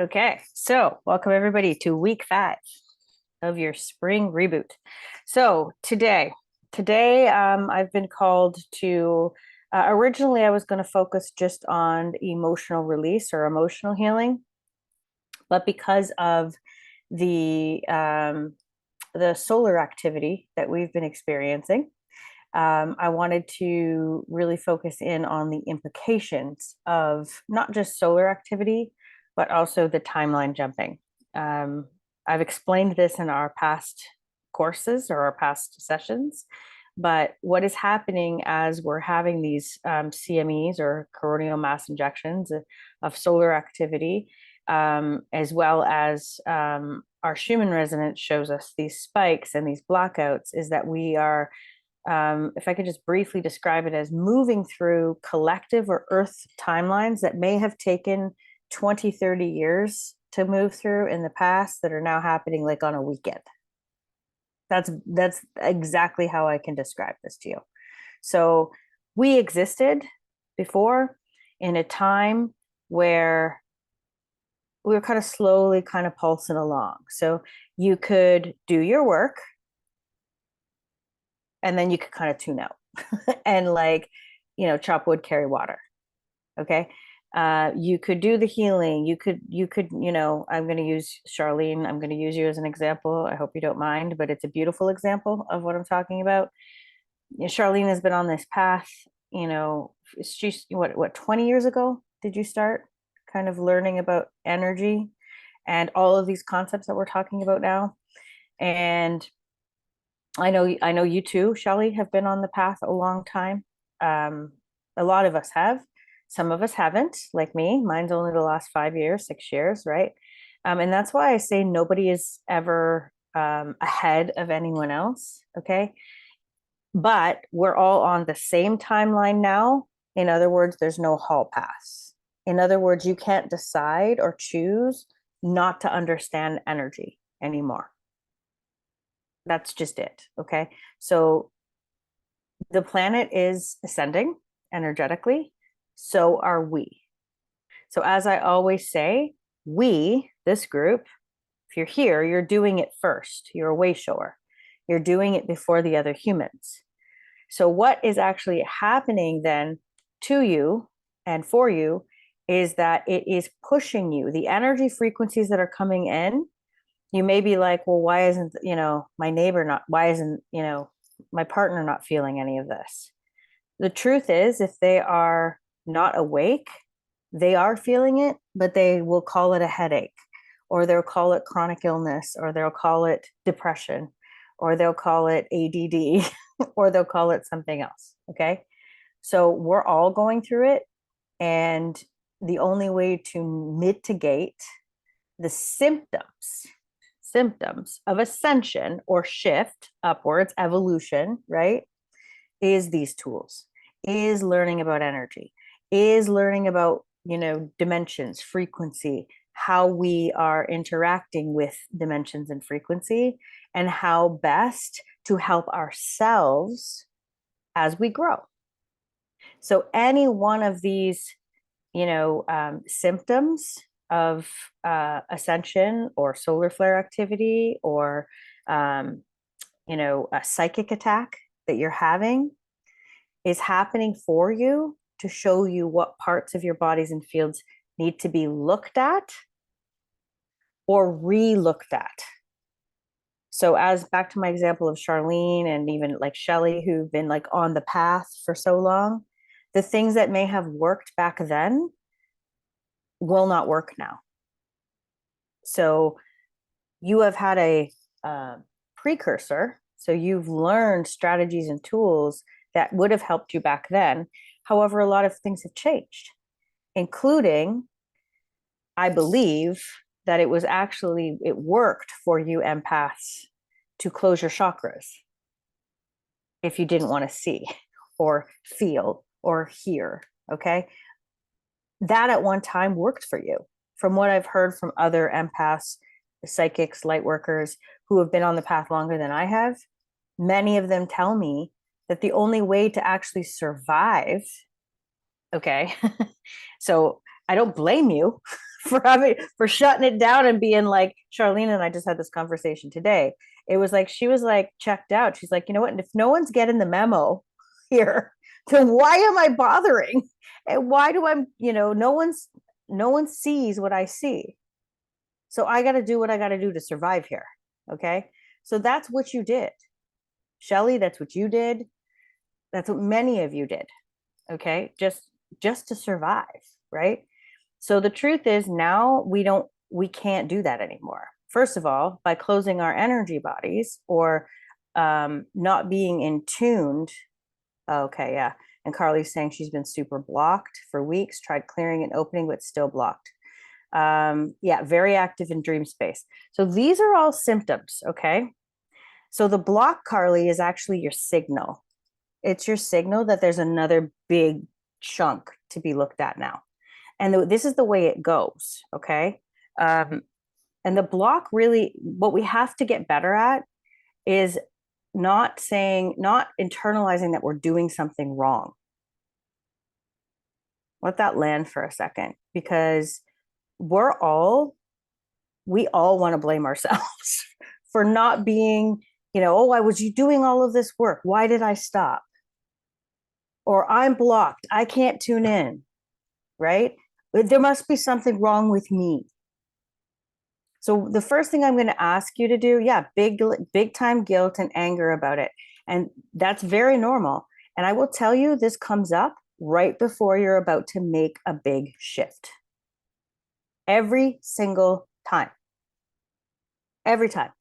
Okay, so welcome everybody to week 5 of your spring reboot. So today, I've been called to. Originally, I was going to focus just on emotional release or emotional healing, but because of the the solar activity that we've been experiencing, I wanted to really focus in on the implications of not just solar activity, but also the timeline jumping. Um, I've explained this in our past courses or our past sessions, but what is happening as we're having these CMEs or coronal mass injections of solar activity, as well as our Schumann resonance shows us these spikes and these blackouts, is that we are if I could just briefly describe it as moving through collective or earth timelines that may have taken 20, 30 years to move through in the past that are now happening like on a weekend. That's exactly how I can describe this to you. So we existed before in a time where we were kind of slowly kind of pulsing along. So you could do your work and then you could kind of tune out and chop wood, carry water. Okay. You could do the healing. You could, I'm going to use Charlene. I'm going to use you as an example. I hope you don't mind, but it's a beautiful example of what I'm talking about. Charlene has been on this path, she's what, 20 years ago did you start kind of learning about energy and all of these concepts that we're talking about now? And I know you too, Shelley, have been on the path a long time. Um, a lot of us have. Some of us haven't, like me. Mine's only the last 5 years, 6 years, right? And that's why I say nobody is ever ahead of anyone else. Okay. But we're all on the same timeline now. In other words, there's no hall pass. In other words, you can't decide or choose not to understand energy anymore. That's just it. Okay. So the planet is ascending energetically. So are we. So, as I always say, we, this group, if you're here, you're doing it first. You're a way shower. You're doing it before the other humans. So, what is actually happening then to you and for you is that it is pushing you. The energy frequencies that are coming in, you may be like, well, why isn't, my neighbor not, why isn't, my partner not feeling any of this? The truth is, if they are not awake, they are feeling it, but they will call it a headache, or they'll call it chronic illness, or they'll call it depression, or they'll call it ADD, or they'll call it something else. Okay. So we're all going through it. And the only way to mitigate the symptoms of ascension or shift upwards, evolution, right, is these tools, is learning about energy, is learning about, dimensions, frequency, how we are interacting with dimensions and frequency, and how best to help ourselves as we grow. So any one of these, symptoms of ascension or solar flare activity or, a psychic attack that you're having is happening for you to show you what parts of your bodies and fields need to be looked at or re-looked at. So as back to my example of Charlene and even like Shelley, who've been like on the path for so long, the things that may have worked back then will not work now. So you have had a precursor. So you've learned strategies and tools that would have helped you back then. However, a lot of things have changed, including, I believe, that it worked for you empaths to close your chakras if you didn't want to see or feel or hear. Okay. That at one time worked for you. From what I've heard from other empaths, psychics, light workers who have been on the path longer than I have, many of them tell me that the only way to actually survive, okay, so I don't blame you for shutting it down and being like, Charlene and I just had this conversation today. It was like she was like checked out. She's like, you know what? And if no one's getting the memo here, then why am I bothering? And why do I'm, no one sees what I see. So I got to do what I got to do to survive here. Okay. So that's what you did. Shelly, that's what you did. That's what many of you did. Okay. Just to survive. Right. So the truth is now we can't do that anymore. First of all, by closing our energy bodies or not being in tuned. Okay. Yeah. And Carly's saying she's been super blocked for weeks, tried clearing and opening, but still blocked. Yeah, very active in dream space. So these are all symptoms. Okay. So the block, Carly, is actually your signal. It's your signal that there's another big chunk to be looked at now. And this is the way it goes. Okay. And the block really, what we have to get better at is not internalizing that we're doing something wrong. Let that land for a second, because we all want to blame ourselves for not being, oh, I was doing all of this work. Why did I stop? Or I'm blocked. I can't tune in, right? There must be something wrong with me. So the first thing I'm going to ask you to do, yeah, big time guilt and anger about it. And that's very normal. And I will tell you, this comes up right before you're about to make a big shift. Every single time. Every time.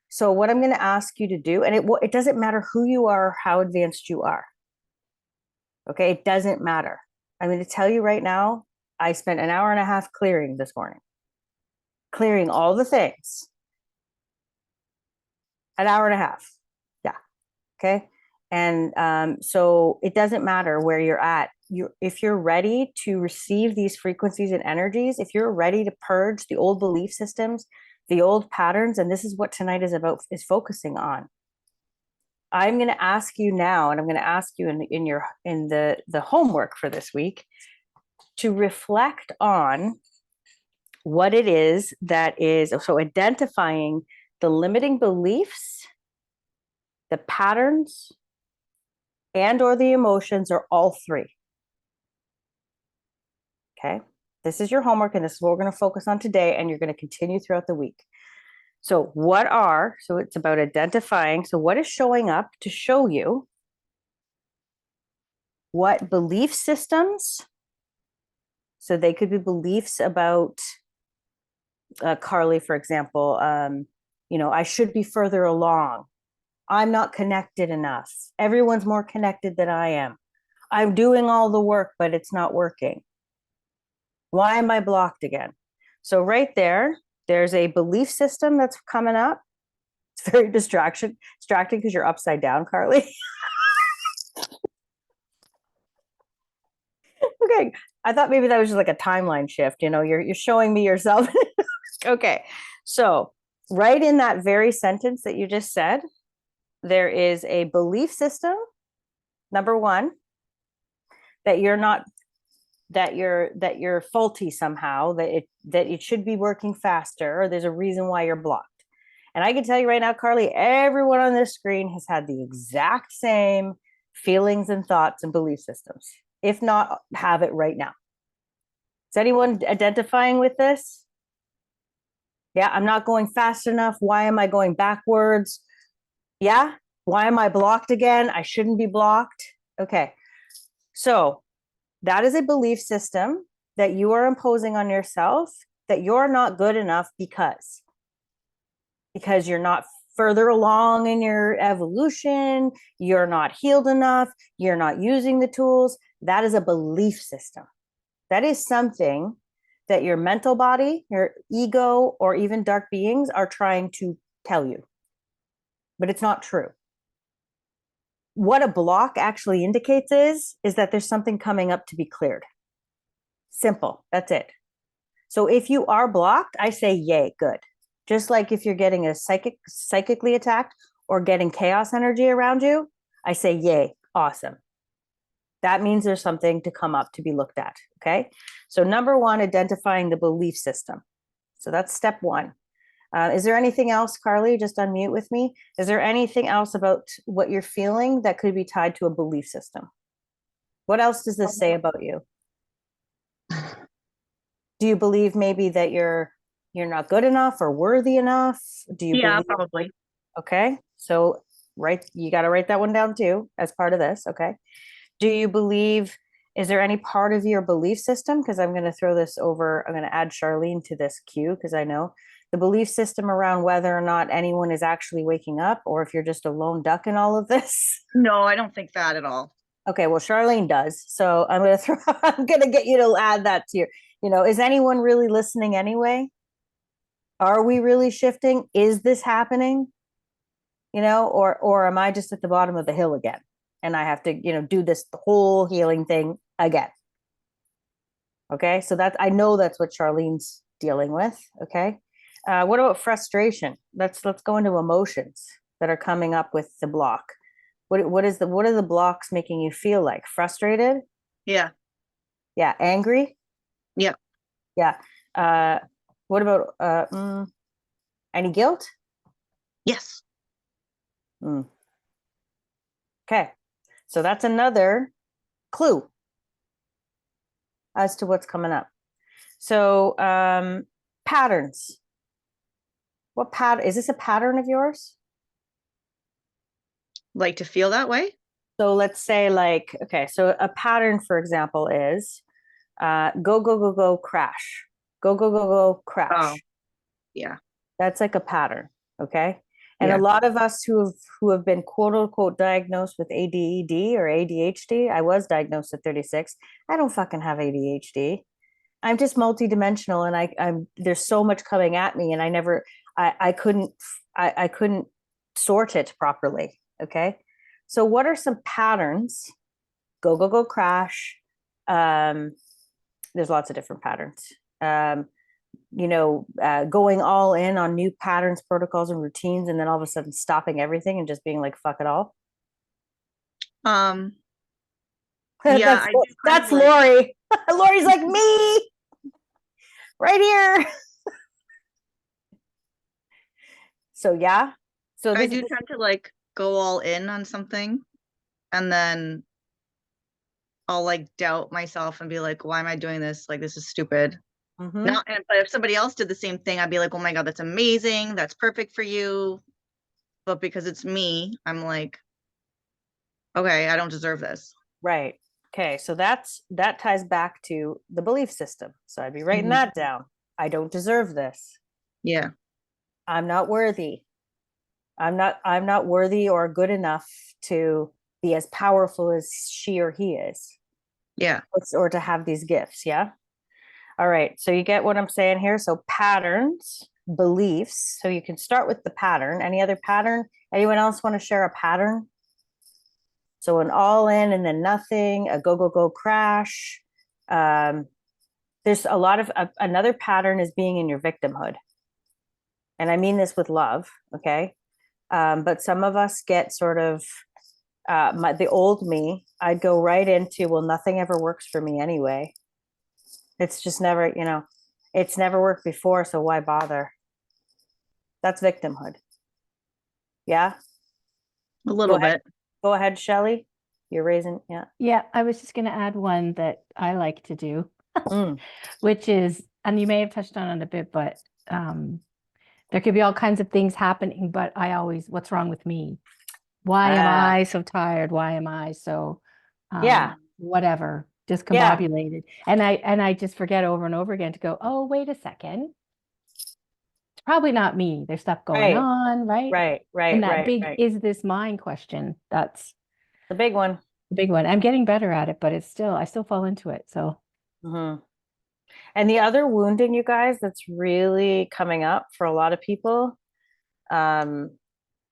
So what I'm going to ask you to do, and it doesn't matter who you are or how advanced you are. Okay, it doesn't matter. I'm going to tell you right now, I spent an hour and a half clearing this morning. Clearing all the things. An hour and a half. Yeah. Okay. And so it doesn't matter where you're at. If you're ready to receive these frequencies and energies, if you're ready to purge the old belief systems, the old patterns, and this is what tonight is focusing on. I'm going to ask you now, and I'm going to ask you in the homework for this week to reflect on what it is that is, so identifying the limiting beliefs, the patterns, and or the emotions, or all three. Okay, this is your homework, and this is what we're going to focus on today, and you're going to continue throughout the week. So it's about identifying, so what is showing up to show you what belief systems, so they could be beliefs about, Carly, for example, I should be further along. I'm not connected enough. Everyone's more connected than I am. I'm doing all the work, but it's not working. Why am I blocked again? So right there's a belief system that's coming up. It's very distracting because you're upside down, Carly. Okay. I thought maybe that was just like a timeline shift. You're showing me yourself. Okay. So right in that very sentence that you just said, there is a belief system, number one, that you're faulty somehow, that it should be working faster, or there's a reason why you're blocked. And I can tell you right now, Carly, everyone on this screen has had the exact same feelings and thoughts and belief systems, if not have it right now. Is anyone identifying with this? Yeah, I'm not going fast enough. Why am I going backwards? Yeah, why am I blocked again? I shouldn't be blocked. Okay, so that is a belief system that you are imposing on yourself, that you're not good enough because you're not further along in your evolution, you're not healed enough, you're not using the tools. That is a belief system. That is something that your mental body, your ego, or even dark beings are trying to tell you. But it's not true. What a block actually indicates is that there's something coming up to be cleared. Simple. That's it. So if you are blocked, I say yay, good. Just like if you're getting psychically attacked or getting chaos energy around you, I say yay, awesome. That means there's something to come up to be looked at. Okay. So number one, identifying the belief system. So that's step one. Is there anything else, Carly? Just unmute with me. Is there anything else about what you're feeling that could be tied to a belief system? What else does this say about you? Do you believe maybe that you're not good enough or worthy enough? Do you Yeah, believe? probably. Okay, so you got to write that one down too as part of this. Okay. Do you believe? Is there any part of your belief system? Because I'm going to throw this over. I'm going to add Charlene to this queue because I know the belief system around whether or not anyone is actually waking up or if you're just a lone duck in all of this. No, I don't think that at all. Okay, well, Charlene does. So I'm going to I'm going to get you to add that to is anyone really listening anyway? Are we really shifting? Is this happening? Or am I just at the bottom of the hill again? And I have to, do this whole healing thing again. Okay. So I know that's what Charlene's dealing with. Okay. What about frustration? Let's go into emotions that are coming up with the block. What are the blocks making you feel like? Frustrated? Yeah. Yeah. Angry? Yeah. Yeah. What about any guilt? Yes. Mm. Okay. So that's another clue as to what's coming up. So patterns. What pattern is this? A pattern of yours? Like to feel that way? So let's say okay, so a pattern, for example, is go, go, go, go, crash. Go, go, go, go, Oh, crash. yeah. That's like a pattern. Okay. And a Yeah. lot of us who have been quote unquote diagnosed with ADD or ADHD, I was diagnosed at 36. I don't fucking have ADHD. I'm just multidimensional, and I'm there's so much coming at me, and I couldn't I couldn't sort it properly. Okay. So what are some patterns? Go, go, go, crash. Um, there's lots of different patterns. Going all in on new patterns, protocols, and routines, and then all of a sudden stopping everything and just being like, fuck it all. Um, yeah, that's I do kind of that's like Lori. Lori's like me right here. So yeah. So I this do is tend to like go all in on something and then I'll like doubt myself and be like, why am I doing this? Like this is stupid. mm-hmm. Not and but if somebody else did the same thing, I'd be like, oh my God, that's amazing. That's perfect for you. But because it's me, I'm like, okay, I don't deserve this. Right. Okay. So that ties back to the belief system. So I'd be writing Mhm. that down. I don't deserve this. Yeah. I'm not worthy. I'm not worthy or good enough to be as powerful as she or he is, Yeah. or to have these gifts. Yeah. All right. So you get what I'm saying here. So patterns, beliefs. So you can start with the pattern. Any other pattern? Anyone else want to share a pattern? So an all in and then nothing, a go, go, go crash. Um, there's a lot of another pattern is being in your victimhood. And I mean this with love. Okay. But some of us get sort of the old me. I'd go right into, well, nothing ever works for me anyway. It's just never, it's never worked before. So why bother? That's victimhood. Yeah. A Go little ahead. bit. Go ahead, Shelly. You're raising, yeah. Yeah, I was just going to add one that I like to do, Mm, which is, and you may have touched on it a bit, but there could be all kinds of things happening, but I always, what's wrong with me? Why am I so tired? Why am I so yeah. whatever, Yeah. discombobulated? And I just forget over and over again to go, oh, wait a second. It's probably not me. There's stuff going Right. on, right? Right. And Right. that Right. big Right. is this mine question. That's The big one. the big one. I'm getting better at it, but I still fall into it. So Hmm. And the other wounding, you guys, that's really coming up for a lot of people. Um,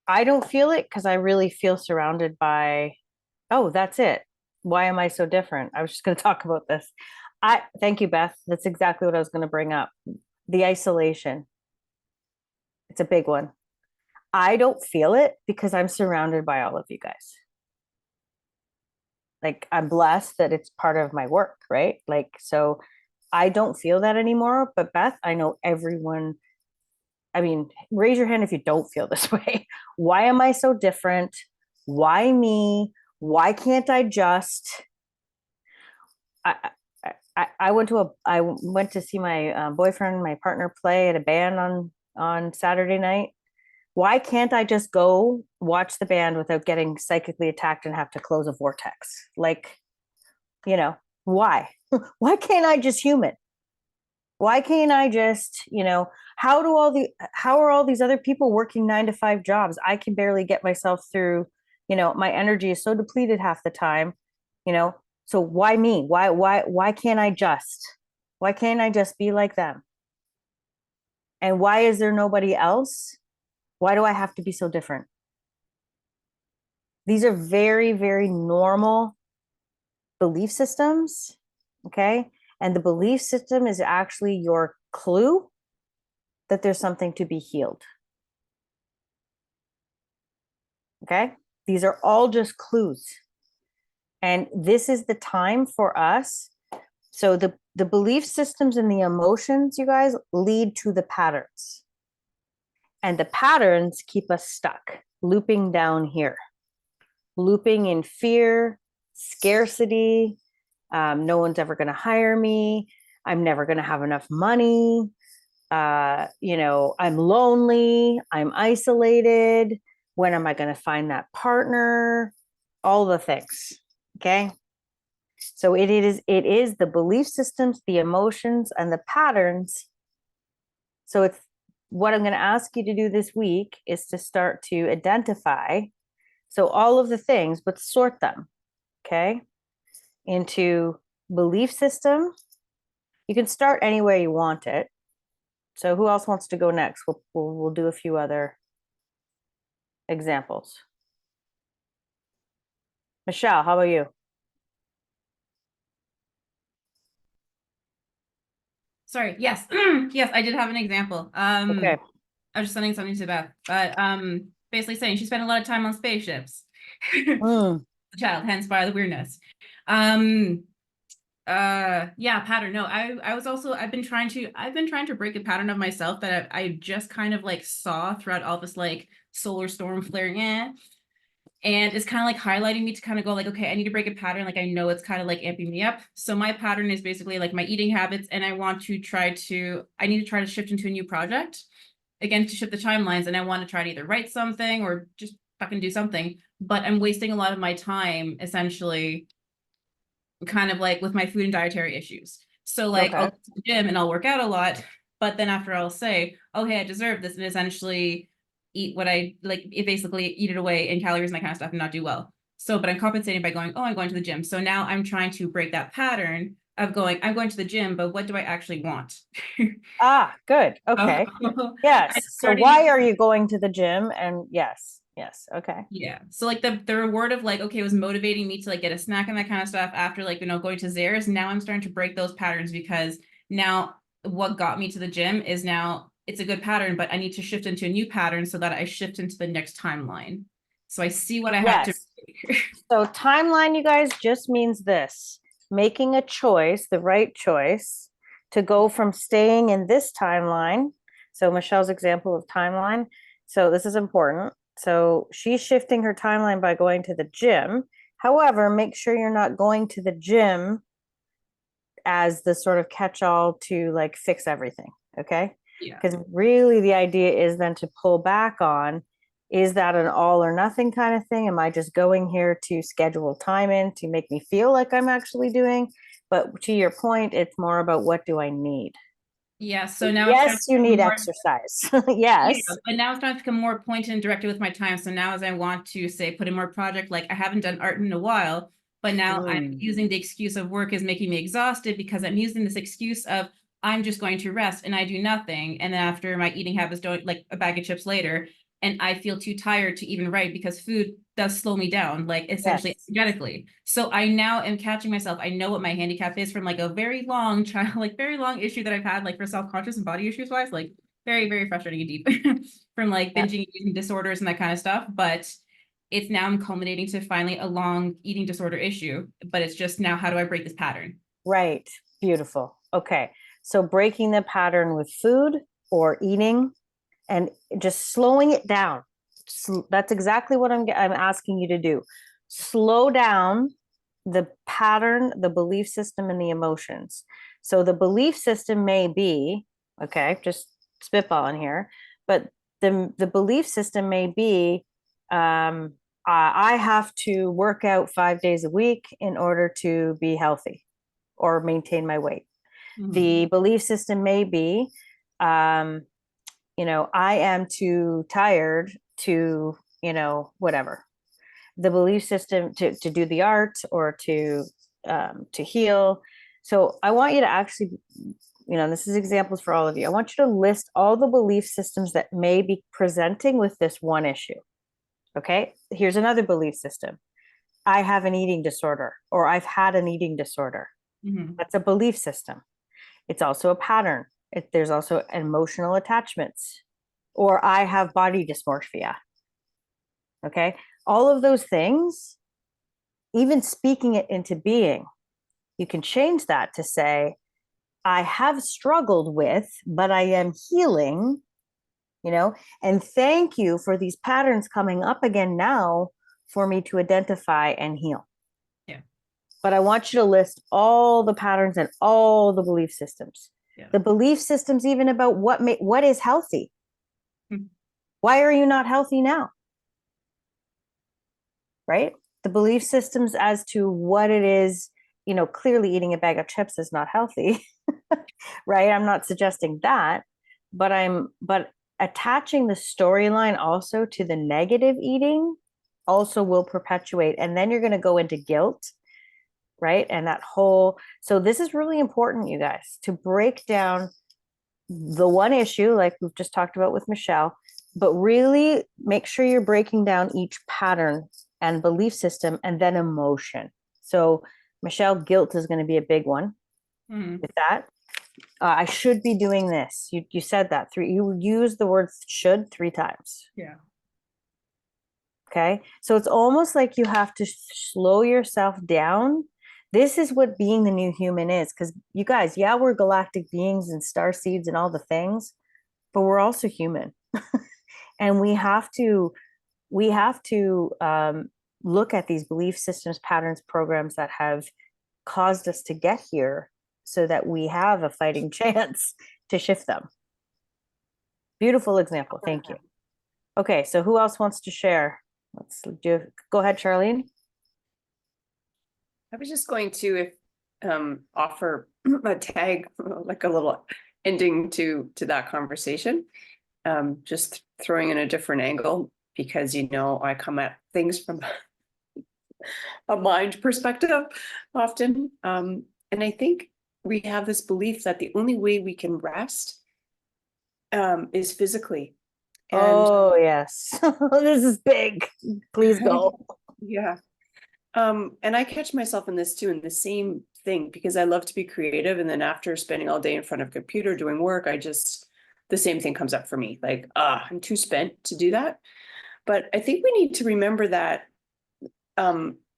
I don't feel it because I really feel surrounded by, oh, that's it. Why am I so different? I was just going to talk about this. Thank you, Beth. That's exactly what I was going to bring up. The isolation. It's a big one. I don't feel it because I'm surrounded by all of you guys. Like I'm blessed that it's part of my work, right? Like, so I don't feel that anymore. But Beth, I know everyone, I mean, raise your hand if you don't feel this way. Why am I so different? Why me? Why can't I just? I, I went to see my boyfriend, my partner play at a band on Saturday night. Why can't I just go watch the band without getting psychically attacked and have to close a vortex? Like, you know, why? Why can't I just human? Why can't I just, how are all these other people working 9 to 5 jobs? I can barely get myself through, my energy is so depleted half the time, you know. So why me? Why can't I just? Why can't I just be like them? And why is there nobody else? Why do I have to be so different? These are very, very normal belief systems. Okay. And the belief system is actually your clue that there's something to be healed. Okay. These are all just clues. And this is the time for us. So the belief systems and the emotions, you guys, lead to the patterns. And the patterns keep us stuck, looping down here, looping in fear, scarcity. No one's ever going to hire me. I'm never going to have enough money. I'm lonely. I'm isolated. When am I going to find that partner? All the things. Okay. So it is the belief systems, the emotions, and the patterns. So it's what I'm going to ask you to do this week is to start to identify. So all of the things, but sort them. Okay. Into belief system. You can start anywhere you want it. So who else wants to go next? We'll do a few other examples. Michelle, how about you? Sorry. Yes. Yes, I did have an example. Okay. I was just sending something to Beth, but basically saying she spent a lot of time on spaceships. Mm, The child, hence by the weirdness. Yeah, pattern. No, I've been trying to break a pattern of myself that I just kind of like saw throughout all this like solar storm flaring in. And it's kind of like highlighting me to kind of go like, okay, I need to break a pattern. Like I know it's kind of like amping me up. So my pattern is basically like my eating habits, and I need to try to shift into a new project. Again, to shift the timelines, and I want to try to either write something or just fucking do something. But I'm wasting a lot of my time essentially kind of like with my food and dietary issues. So like okay. I'll go to the gym and I'll work out a lot, but then after I'll say, oh hey, I deserve this, and essentially eat what I like, it basically eat it away in calories and that kind of stuff and not do well. So, but I'm compensating by going, oh, I'm going to the gym. So now I'm trying to break that pattern of going, I'm going to the gym, but what do I actually want? Ah, good. Okay. Yes. I'm So starting why are you going to the gym? And yes. Okay. Yeah. So like the reward of like, okay, it was motivating me to like get a snack and that kind of stuff after like, going to Zares. Now I'm starting to break those patterns because now what got me to the gym is now it's a good pattern, but I need to shift into a new pattern so that I shift into the next timeline. So I see what I have to. Yes. So timeline, you guys, just means this: making a choice, the right choice, to go from staying in this timeline. So Michelle's example of timeline. So this is important. So she's shifting her timeline by going to the gym. However, make sure you're not going to the gym as the sort of catch-all to like fix everything. Okay. Yeah. Because really the idea is then to pull back on, is that an all or nothing kind of thing? Am I just going here to schedule time in to make me feel like I'm actually doing? But to your point, it's more about what do I need? Yeah. So now Yes, you need more, exercise. yeah, Yes. but now it's starting to become more pointed and directed with my time. So now as I want to say put in more project, like I haven't done art in a while, but now I'm using the excuse of work is making me exhausted because I'm using this excuse of I'm just going to rest and I do nothing. And then after my eating habits don't like a bag of chips later, and I feel too tired to even write because food does slow me down, like essentially Yes. energetically. So I now am catching myself. I know what my handicap is from like a very long child, like very long issue that I've had, like for self-conscious and body issues wise, like very, very frustrating and deep from like Yeah. binging and eating disorders and that kind of stuff. But it's now I'm culminating to finally a long eating disorder issue, but it's just now, how do I break this pattern? Right. Beautiful. Okay. So breaking the pattern with food or eating and just slowing it down. That's exactly what I'm asking you to do. Slow down the pattern, the belief system, and the emotions. So the belief system may be, okay, just spitballing here, but the belief system may be, I have to work out 5 days a week in order to be healthy or maintain my weight. The belief system may be, I am too tired to, whatever. The belief system to do the art or to heal. So I want you to actually, this is examples for all of you. I want you to list all the belief systems that may be presenting with this one issue. Okay, here's another belief system. I have an eating disorder, or I've had an eating disorder. That's a belief system. It's also a pattern. There's also emotional attachments, or I have body dysmorphia. Okay, all of those things, even speaking it into being, you can change that to say, I have struggled with, but I am healing, and thank you for these patterns coming up again now for me to identify and heal. Yeah. But I want you to list all the patterns and all the belief systems. Yeah. The belief systems even about what is healthy. Hmm. Why are you not healthy now? Right? The belief systems as to what it is, clearly eating a bag of chips is not healthy. Right? I'm not suggesting that, but attaching the storyline also to the negative eating also will perpetuate. And then you're going to go into guilt, right? And so this is really important, you guys, to break down the one issue, like we've just talked about with Michelle, but really make sure you're breaking down each pattern and belief system and then emotion. So Michelle, guilt is going to be a big one with that. I should be doing this. You said that you used the word should 3 times. Yeah. Okay. So it's almost like you have to slow yourself down. This is what being the new human is. Because you guys, yeah, we're galactic beings and star seeds and all the things, but we're also human. And we have to look at these belief systems, patterns, programs that have caused us to get here so that we have a fighting chance to shift them. Beautiful example. Thank you. Okay, so who else wants to share? Go ahead, Charlene. I was just going to offer a tag, like a little ending to that conversation. Just throwing in a different angle because I come at things from a mind perspective often. And I think we have this belief that the only way we can rest is physically. And oh yes. This is big. Please go. yeah. And I catch myself in this too, in the same thing, because I love to be creative. And then after spending all day in front of a computer doing work, the same thing comes up for me. Like, I'm too spent to do that. But I think we need to remember that,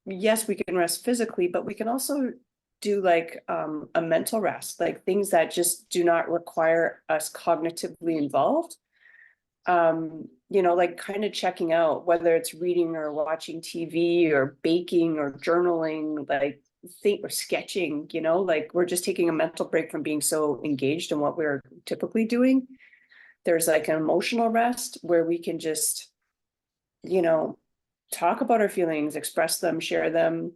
yes, we can rest physically, but we can also do like a mental rest, like things that just do not require us cognitively involved. Like kind of checking out, whether it's reading or watching TV or baking or journaling, like or sketching, like we're just taking a mental break from being so engaged in what we're typically doing. There's like an emotional rest where we can just, talk about our feelings, express them, share them.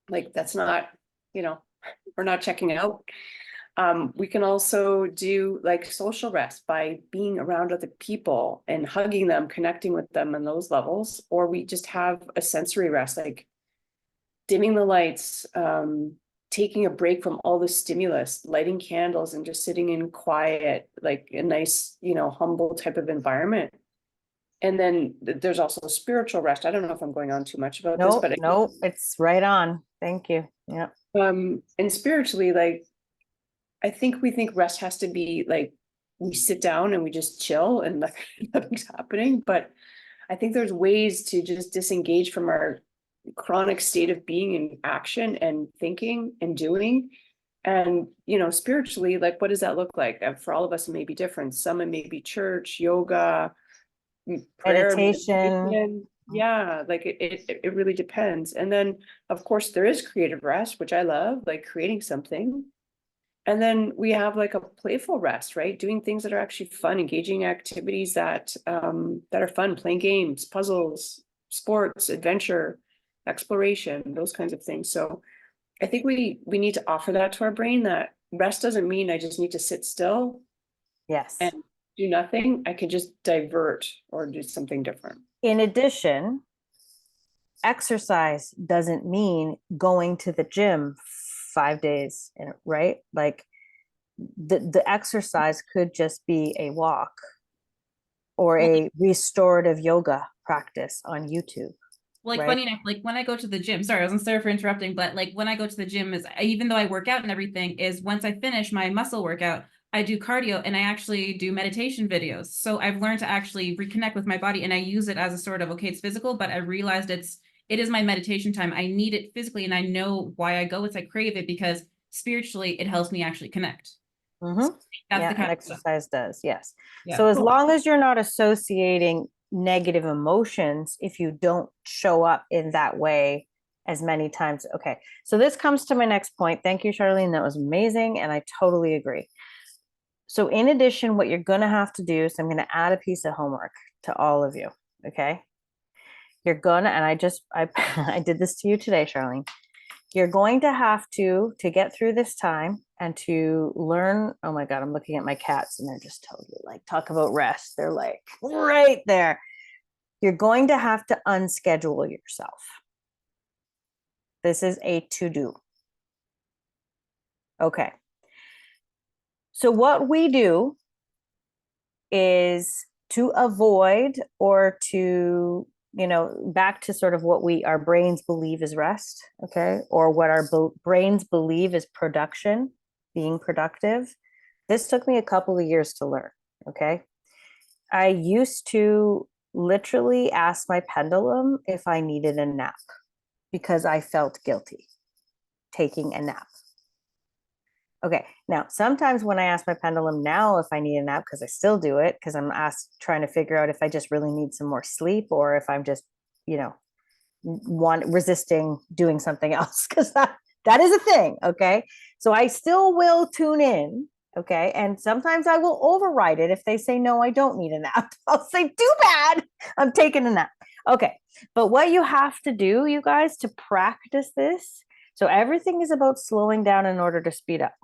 Like that's not, we're not checking out. We can also do like social rest by being around other people and hugging them, connecting with them on those levels, or we just have a sensory rest, like dimming the lights, taking a break from all the stimulus, lighting candles and just sitting in quiet, like a nice, humble type of environment. And then there's also spiritual rest. I don't know if I'm going on too much about this, but no, it's right on. Thank you. Yeah. And spiritually, like, I think we think rest has to be like we sit down and we just chill and nothing's happening. But I think there's ways to just disengage from our chronic state of being in action and thinking and doing. And, you know, spiritually, like, what does that look like? For all of us, it may be different. Some it may be church, yoga, prayer, Meditation. yeah, like it really depends. And then, of course, there is creative rest, which I love, like creating something. And then we have like a playful rest, right? Doing things that are actually fun, engaging activities that are fun, playing games, puzzles, sports, adventure, exploration, those kinds of things. So I think we need to offer that to our brain, that rest doesn't mean I just need to sit still Yes. and do nothing. I can just divert or do something different. In addition, exercise doesn't mean going to the gym 5 days, right? Like the exercise could just be a walk or a restorative yoga practice on YouTube. Like, right? funny enough, like when I go to the gym, sorry, I wasn't sorry for interrupting, but like when I go to the gym even though I work out and everything, is once I finish my muscle workout, I do cardio and I actually do meditation videos. So I've learned to actually reconnect with my body, and I use it as a sort of, okay, it's physical, but I realized it is my meditation time. I need it physically, and I know why I go. It's I crave it because spiritually it helps me actually connect. Mm-hmm. So that's Yeah, the kind and of stuff. exercise does, yes. Yeah, So as cool. long as you're not associating negative emotions, if you don't show up in that way as many times. Okay, so this comes to my next point. Thank you, Charlene. That was amazing, and I totally agree. So in addition, what you're going to have to do is I'm going to add a piece of homework to all of you, okay? You're gonna, and I did this to you today, Charlene. You're going to have to get through this time and to learn. Oh my God, I'm looking at my cats and they're just totally like, talk about rest. They're like right there. You're going to have to unschedule yourself. This is a to-do. Okay. So what we do is to avoid or to, back to sort of what our brains believe is rest, okay? Or what our brains believe is production, being productive. This took me a couple of years to learn, okay? I used to literally ask my pendulum if I needed a nap because I felt guilty taking a nap. Okay, now sometimes when I ask my pendulum now if I need a nap, because I still do it, because I'm trying to figure out if I just really need some more sleep or if I'm just, resisting doing something else, because that is a thing. Okay, so I still will tune in. Okay, and sometimes I will override it if they say no, I don't need a nap. I'll say too bad, I'm taking a nap. Okay, but what you have to do, you guys, to practice this. So everything is about slowing down in order to speed up.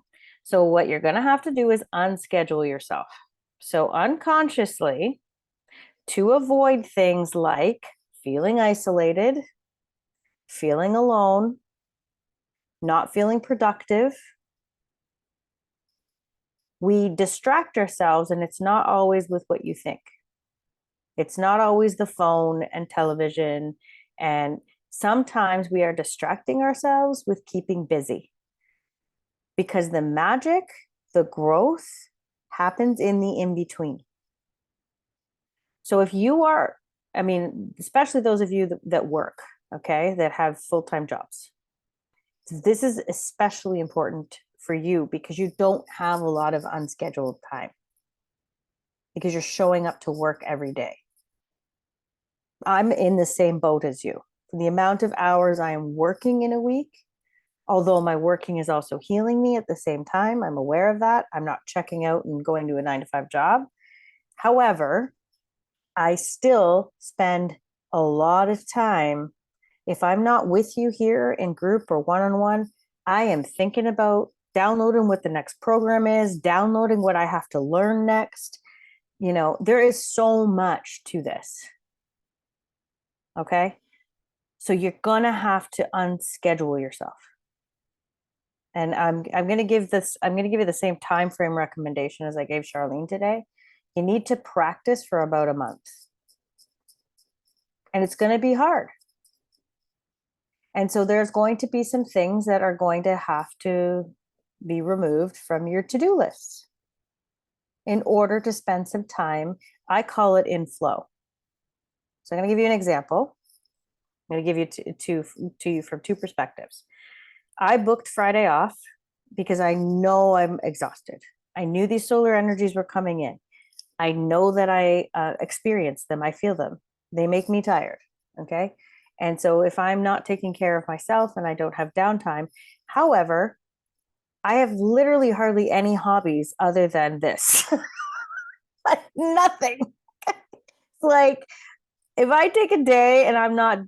So what you're going to have to do is unschedule yourself. So unconsciously, to avoid things like feeling isolated, feeling alone, not feeling productive, we distract ourselves, and it's not always with what you think. It's not always the phone and television. And sometimes we are distracting ourselves with keeping busy, because the magic, the growth happens in the in-between. So if you are, especially those of you that work, okay, that have full-time jobs, this is especially important for you because you don't have a lot of unscheduled time because you're showing up to work every day. I'm in the same boat as you. The amount of hours I am working in a week, although my working is also healing me at the same time, I'm aware of that. I'm not checking out and going to a 9-to-5 job. However, I still spend a lot of time. If I'm not with you here in group or one-on-one, I am thinking about downloading what the next program is, downloading what I have to learn next. There is so much to this. Okay? So you're going to have to unschedule yourself. And I'm going to give you the same time frame recommendation as I gave Charlene today. You need to practice for about a month. And it's going to be hard. And so there's going to be some things that are going to have to be removed from your to-do list in order to spend some time. I call it in flow. So I'm going to give you an example. I'm going to give you to you from two perspectives. I booked Friday off because I know I'm exhausted. I knew these solar energies were coming in. I know that I experience them. I feel them. They make me tired. Okay. And so if I'm not taking care of myself and I don't have downtime, however, I have literally hardly any hobbies other than this. Nothing. Like if I take a day and I'm not,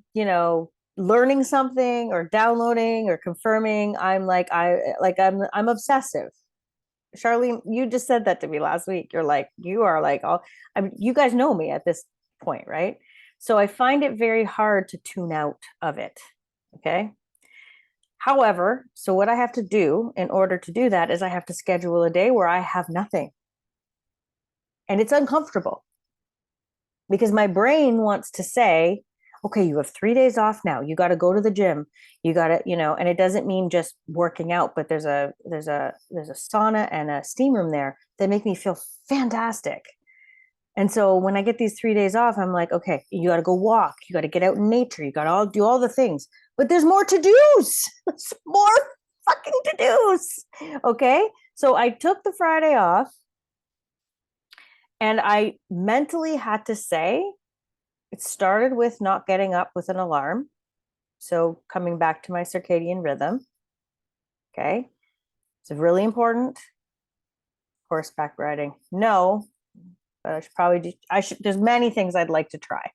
learning something or downloading or confirming, I'm obsessive. Charlene, you just said that to me last week. You are like all, I mean, you guys know me at this point, right? So I find it very hard to tune out of it. Okay. However, so what I have to do in order to do that is I have to schedule a day where I have nothing. And it's uncomfortable because my brain wants to say, okay, you have 3 days off now. You got to go to the gym. You got to, and it doesn't mean just working out, but there's a sauna and a steam room there that make me feel fantastic. And so when I get these 3 days off, I'm like, okay, you got to go walk. You got to get out in nature. You got to do all the things, but there's more to do's. More fucking to do's. Okay. So I took the Friday off and I mentally had to say, it started with not getting up with an alarm. So coming back to my circadian rhythm. Okay. It's really important. Horseback riding. No, but I should probably do, there's many things I'd like to try.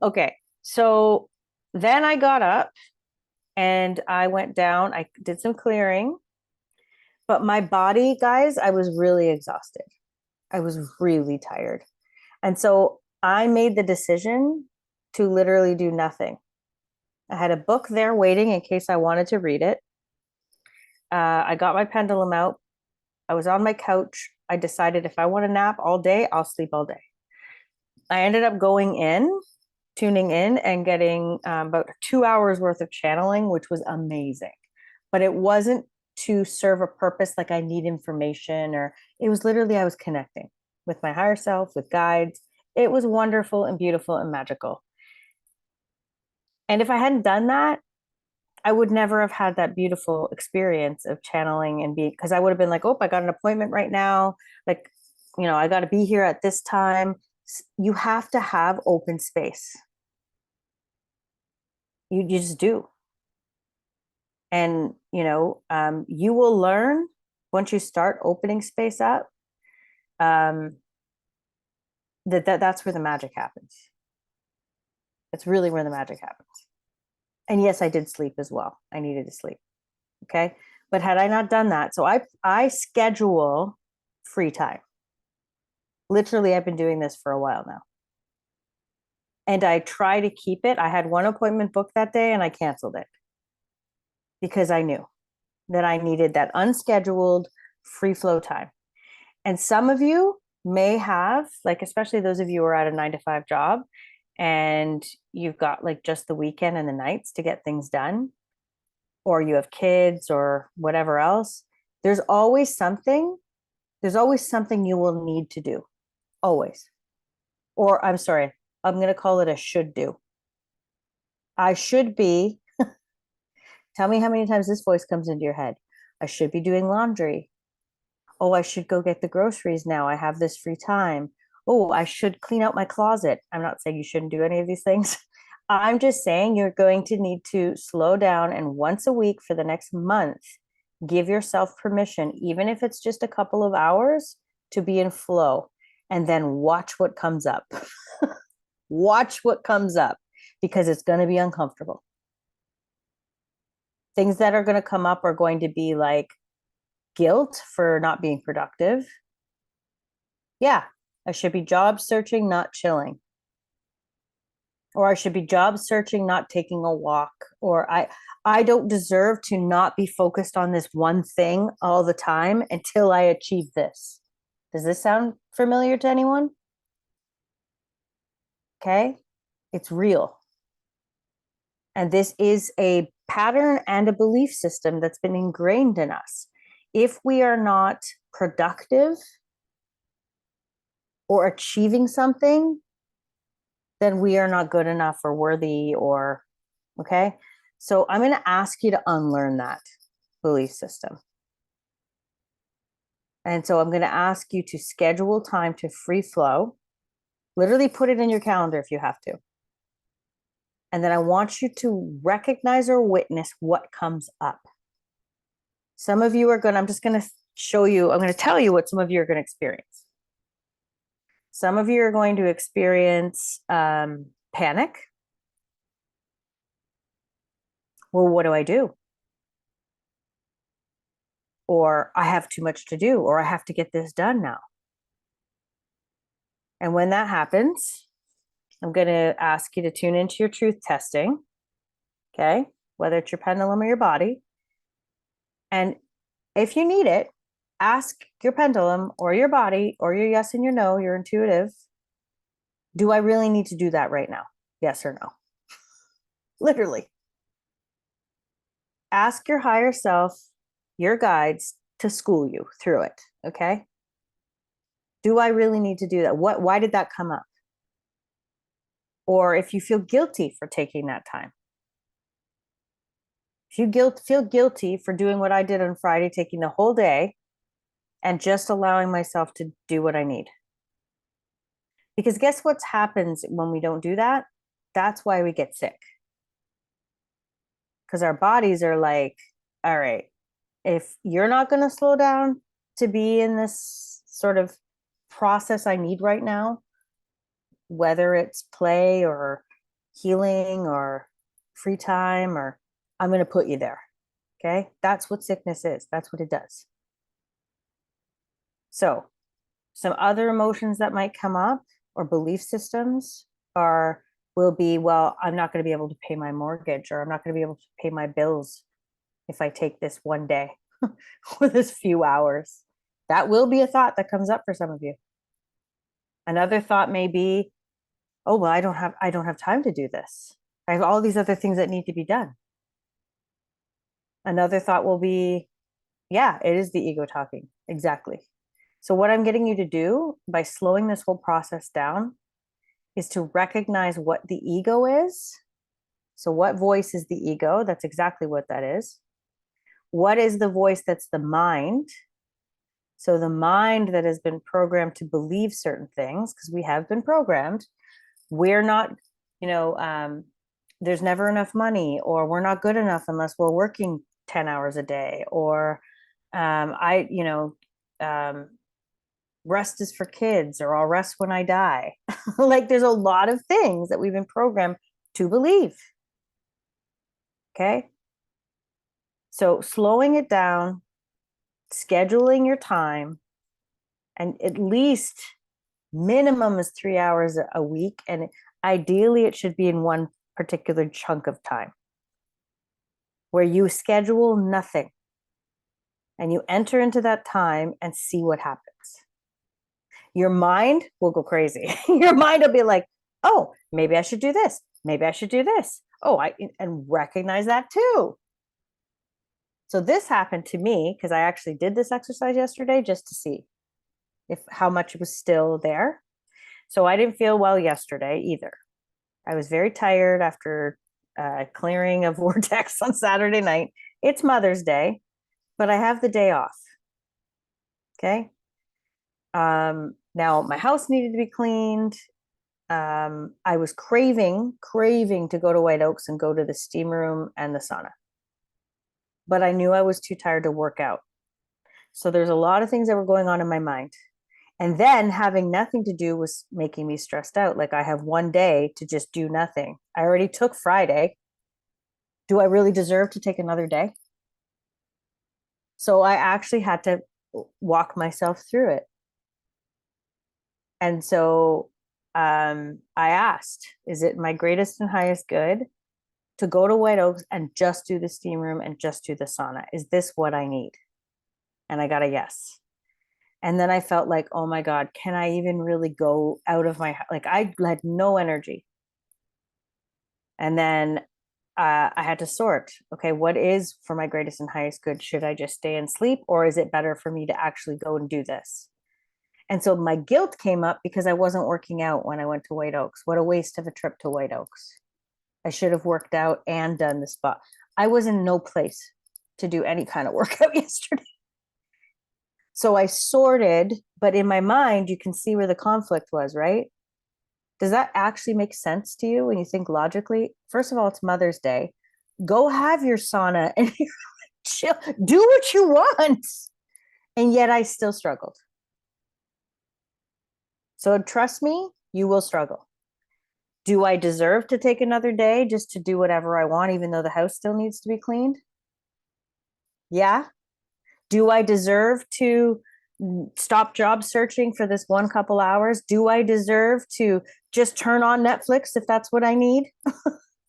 Okay. So then I got up and I went down, I did some clearing, but my body, guys, I was really exhausted. I was really tired. And so I made the decision to literally do nothing. I had a book there waiting in case I wanted to read it. I got my pendulum out. I was on my couch. I decided if I want to nap all day, I'll sleep all day. I ended up tuning in and getting about 2 hours worth of channeling, which was amazing. But it wasn't to serve a purpose like I need information, or it was literally I was connecting with my higher self, with guides. It was wonderful and beautiful and magical. And if I hadn't done that, I would never have had that beautiful experience of channeling and because I would have been like, oh, I got an appointment right now. Like, I got to be here at this time. You have to have open space. You just do. And, you will learn once you start opening space up, that's where the magic happens. It's really where the magic happens. And yes, I did sleep as well. I needed to sleep. Okay. But had I not done that, so I schedule free time. Literally, I've been doing this for a while now. And I try to keep it. I had one appointment booked that day and I canceled it because I knew that I needed that unscheduled free flow time. And some of you may have, like, especially those of you who are at a 9-to-5 job and you've got like just the weekend and the nights to get things done, or you have kids or whatever else, there's always something you will need to do. Always. Or I'm sorry, I'm going to call it a should do. I should be, tell me how many times this voice comes into your head. I should be doing laundry. Oh, I should go get the groceries now. I have this free time. Oh, I should clean out my closet. I'm not saying you shouldn't do any of these things. I'm just saying you're going to need to slow down and once a week for the next month, give yourself permission, even if it's just a couple of hours, to be in flow, and then watch what comes up. Watch what comes up, because it's going to be uncomfortable. Things that are going to come up are going to be like guilt for not being productive. Yeah, I should be job searching, not chilling. Or I should be job searching, not taking a walk. Or I don't deserve to not be focused on this one thing all the time until I achieve this. Does this sound familiar to anyone? Okay, it's real. And this is a pattern and a belief system that's been ingrained in us. If we are not productive or achieving something, then we are not good enough or worthy or, okay? So I'm going to ask you to unlearn that belief system. And so I'm going to ask you to schedule time to free flow. Literally put it in your calendar if you have to. And then I want you to recognize or witness what comes up. Some of you are going to, I'm just going to show you, I'm going to tell you what some of you are going to experience. Some of you are going to experience panic. Well, what do I do? Or I have too much to do, or I have to get this done now. And when that happens, I'm going to ask you to tune into your truth testing, okay? Whether it's your pendulum or your body. And if you need it, ask your pendulum or your body or your yes and your no, your intuitive, do I really need to do that right now? Yes or no? Literally. Ask your higher self, your guides, to school you through it, okay? Do I really need to do that? Why did that come up? Or if you feel guilty for taking that time. If you feel guilty for doing what I did on Friday, taking the whole day and just allowing myself to do what I need. Because guess what happens when we don't do that? That's why we get sick. Because our bodies are like, all right, if you're not going to slow down to be in this sort of process I need right now, whether it's play or healing or free time, or I'm going to put you there. Okay. That's what sickness is. That's what it does. So some other emotions that might come up or belief systems will be, well, I'm not going to be able to pay my mortgage, or I'm not going to be able to pay my bills if I take this one day or this few hours. That will be a thought that comes up for some of you. Another thought may be, oh, well, I don't have time to do this. I have all these other things that need to be done. Another thought will be, yeah, it is the ego talking. Exactly. So what I'm getting you to do by slowing this whole process down is to recognize what the ego is. So what voice is the ego? That's exactly what that is. What is the voice that's the mind? So the mind that has been programmed to believe certain things, because we have been programmed, we're not, there's never enough money, or we're not good enough unless we're working 10 hours a day, or rest is for kids, or I'll rest when I die. Like there's a lot of things that we've been programmed to believe. Okay. So slowing it down, scheduling your time, and at least minimum is 3 hours a week. And ideally it should be in one particular chunk of time where you schedule nothing and you enter into that time and see what happens. Your mind will go crazy. Your mind will be like, oh, maybe I should do this. Maybe I should do this. Oh, and recognize that too. So this happened to me because I actually did this exercise yesterday just to see how much it was still there. So I didn't feel well yesterday either. I was very tired after clearing a vortex on Saturday night. It's Mother's Day, but I have the day off. Okay. Now my house needed to be cleaned. I was craving to go to White Oaks and go to the steam room and the sauna. But I knew I was too tired to work out. So there's a lot of things that were going on in my mind. And then having nothing to do was making me stressed out. Like I have one day to just do nothing. I already took Friday. Do I really deserve to take another day? So I actually had to walk myself through it. And so I asked, is it my greatest and highest good to go to White Oaks and just do the steam room and just do the sauna? Is this what I need? And I got a yes. And then I felt like, oh my God, can I even really go out of my house? Like I had no energy. And then I had to sort, okay, what is for my greatest and highest good? Should I just stay and sleep, or is it better for me to actually go and do this? And so my guilt came up because I wasn't working out when I went to White Oaks. What a waste of a trip to White Oaks. I should have worked out and done the spa. I was in no place to do any kind of workout yesterday. So I sorted, but in my mind, you can see where the conflict was, right? Does that actually make sense to you when you think logically? First of all, it's Mother's Day. Go have your sauna and chill, do what you want. And yet I still struggled. So trust me, you will struggle. Do I deserve to take another day just to do whatever I want, even though the house still needs to be cleaned? Yeah. Do I deserve to stop job searching for this one couple hours? Do I deserve to just turn on Netflix if that's what I need?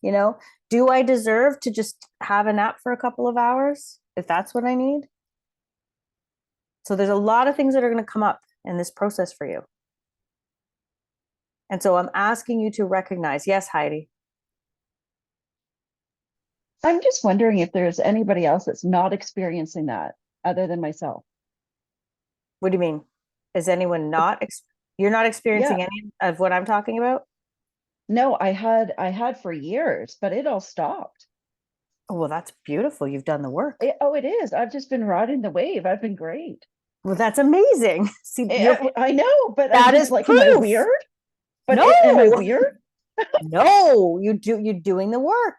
You know, do I deserve to just have a nap for a couple of hours if that's what I need? So there's a lot of things that are going to come up in this process for you. And so I'm asking you to recognize, yes, Heidi. I'm just wondering if there's anybody else that's not experiencing that other than myself. What do you mean? Is anyone not, you're not experiencing Yeah. any of what I'm talking about? No, I had for years, but it all stopped. Oh, well, that's beautiful. You've done the work. It is. I've just been riding the wave. I've been great. Well, that's amazing. See, I know, but that I'm is just like, am I proof. weird? But No. am I weird? No, you're doing the work.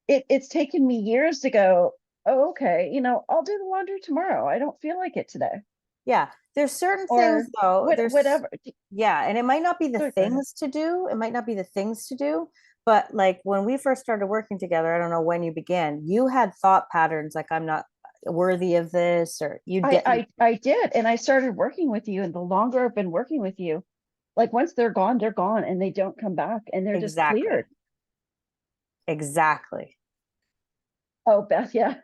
It's taken me years to go, oh, okay, I'll do the laundry tomorrow. I don't feel like it today. Yeah, there's certain Or things though. There's whatever. yeah, and it might not be the Sorry, go ahead. things to do. It might not be the things to do, but like when we first started working together, I don't know when you began, you had thought patterns like I'm not worthy of this, or you did. I did. And I started working with you. And the longer I've been working with you, like once they're gone, and they don't come back and they're just Exactly. cleared. Exactly. Oh, Beth, yeah.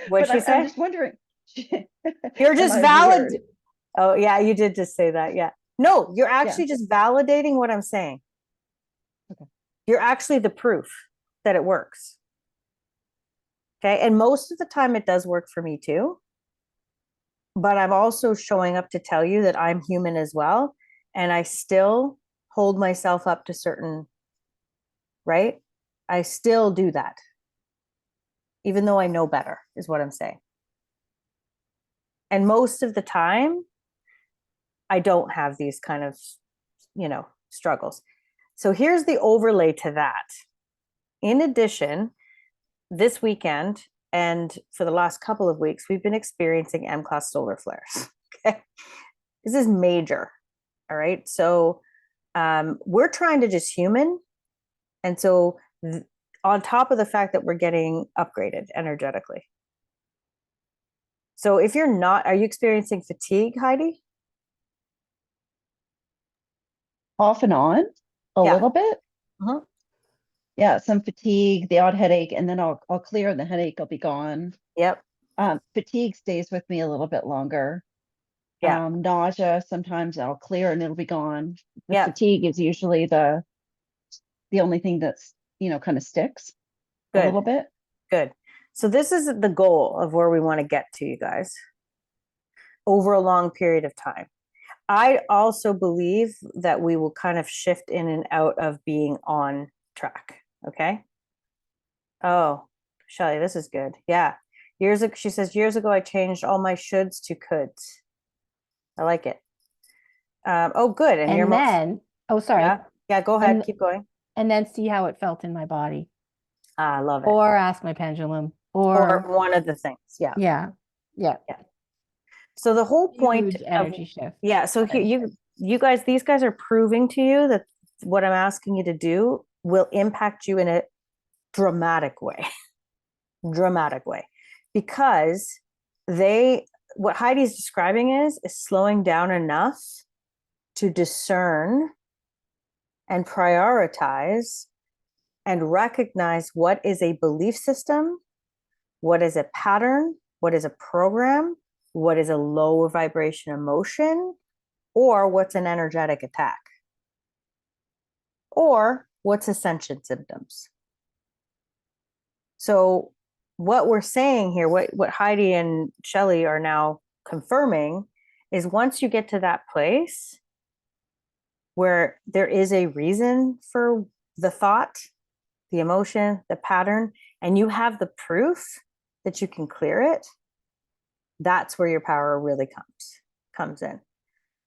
What'd But she I'm say? just wondering. You're am just I valid. weird? Oh, yeah, you did just say that. Yeah. No, you're Yeah. actually just validating what I'm saying. Okay. You're actually the proof that it works. Okay. And most of the time it does work for me too. But I'm also showing up to tell you that I'm human as well. And I still hold myself up to certain, right? I still do that. Even though I know better, is what I'm saying. And most of the time, I don't have these kind of, struggles. So here's the overlay to that. In addition, this weekend and for the last couple of weeks, we've been experiencing M-class solar flares. Okay. This is major. All right. So we're trying to just human. And so on top of the fact that we're getting upgraded energetically. So if you're not, are you experiencing fatigue, Heidi? Off and on a Yeah. little bit. Uh-huh. Yeah, some fatigue, the odd headache, and then I'll clear and the headache will be gone. Yep. Fatigue stays with me a little bit longer. Yeah. Nausea, sometimes I'll clear and it'll be gone. The Yeah. fatigue is usually the only thing that's, kind of sticks a Good. little bit. Good. So this is the goal of where we want to get to, you guys, over a long period of time. I also believe that we will kind of shift in and out of being on track. Okay. Oh, Shelly, this is good. Yeah. She says, years ago, I changed all my shoulds to coulds. I like it. Oh, good. And you're And then, oh, sorry. yeah, go ahead. And- Keep going. And then see how it felt in my body. I love it. Or ask my pendulum. Or Or one of the things. Yeah. yeah. Yeah. So the whole point Huge of, energy shift. yeah. So you guys, these guys are proving to you that what I'm asking you to do will impact you in a dramatic way. Dramatic way. Because what Heidi's describing is slowing down enough to discern and prioritize and recognize what is a belief system, what is a pattern, what is a program, what is a low vibration emotion, or what's an energetic attack, or what's ascension symptoms. So what we're saying here, what Heidi and Shelly are now confirming is once you get to that place where there is a reason for the thought, the emotion, the pattern, and you have the proof that you can clear it, that's where your power really comes in.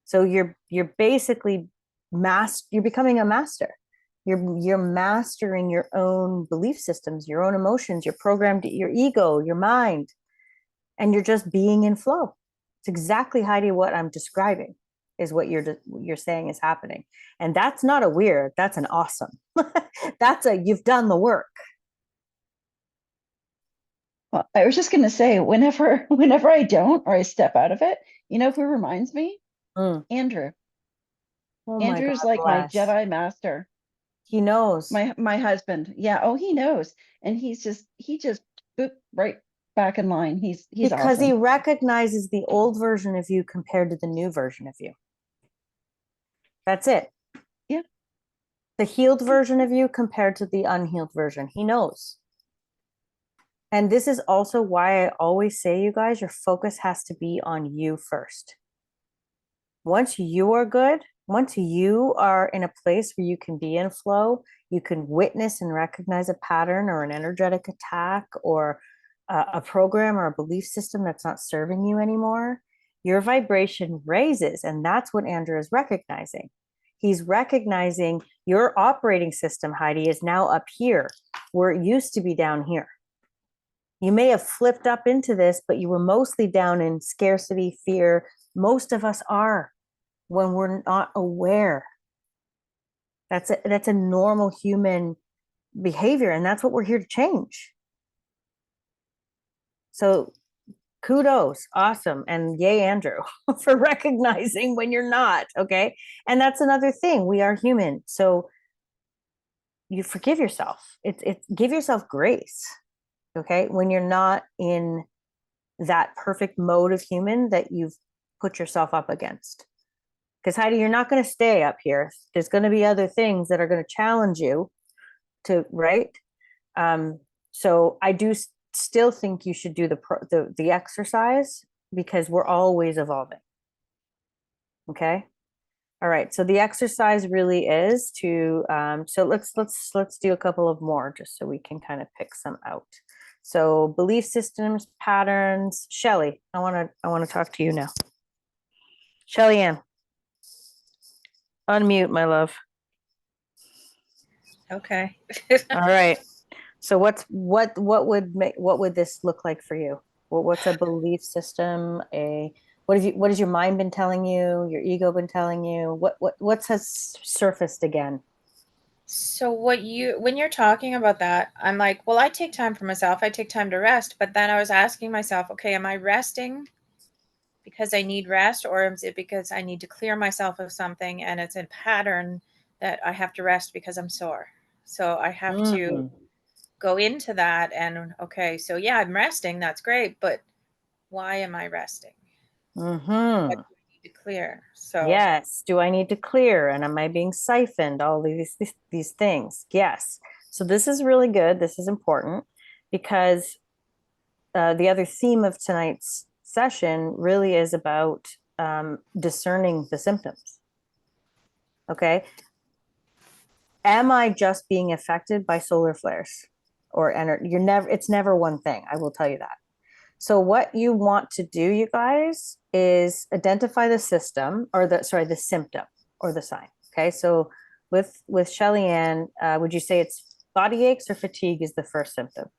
So you're basically you're becoming a master. You're mastering your own belief systems, your own emotions, your programmed, your ego, your mind, and you're just being in flow. It's exactly, Heidi, what I'm describing is what you're saying is happening. And that's not a weird, that's an awesome. That's a, you've done the work. Well, I was just gonna say, whenever I don't or I step out of it, you know who reminds me? Mm. Andrew. Oh my God, Andrew's like my bless. Jedi master. He knows. My husband. Yeah, oh, he knows. And he just boop right back in line. He's Because he awesome. recognizes the old version of you compared to the new version of you. That's it. Yeah. The healed version of you compared to the unhealed version. He knows. And this is also why I always say, you guys, your focus has to be on you first. Once you are good, once you are in a place where you can be in flow, you can witness and recognize a pattern or an energetic attack or a program or a belief system that's not serving you anymore, your vibration raises. And that's what Andrew is recognizing. He's recognizing your operating system, Heidi, is now up here where it used to be down here. You may have flipped up into this, but you were mostly down in scarcity, fear. Most of us are when we're not aware. That's a normal human behavior, and that's what we're here to change. So kudos, awesome, and yay, Andrew, for recognizing when you're not, okay? And that's another thing. We are human, so you forgive yourself. It's give yourself grace, okay? When you're not in that perfect mode of human that you've put yourself up against. Because Heidi, you're not going to stay up here. There's going to be other things that are going to challenge you to, right? So I do still think you should do the exercise because we're always evolving. Okay. All right. So the exercise really is to, so let's do a couple of more just so we can kind of pick some out. So belief systems, patterns. Shelly, I want to talk to you now. Shelly Ann, unmute, my love. Okay. All right. So what would this look like for you? What's a belief system? What has your mind been telling you? Your ego been telling you? What has surfaced again? So when you're talking about that, I'm like, well, I take time for myself. I take time to rest. But then I was asking myself, okay, am I resting because I need rest, or is it because I need to clear myself of something and it's a pattern that I have to rest because I'm sore? So I have to go into that and okay, so yeah, I'm resting. That's great. But why am I resting? What do I need to clear? So Yes. Do I need to clear? And am I being siphoned? All these things. Yes. So this is really good. This is important because the other theme of tonight's session really is about discerning the symptoms. Okay. Am I just being affected by solar flares or energy? It's never one thing. I will tell you that. So what you want to do, you guys, is identify the system or the symptom or the sign. Okay. So with Shelly Ann, would you say it's body aches or fatigue is the first symptom?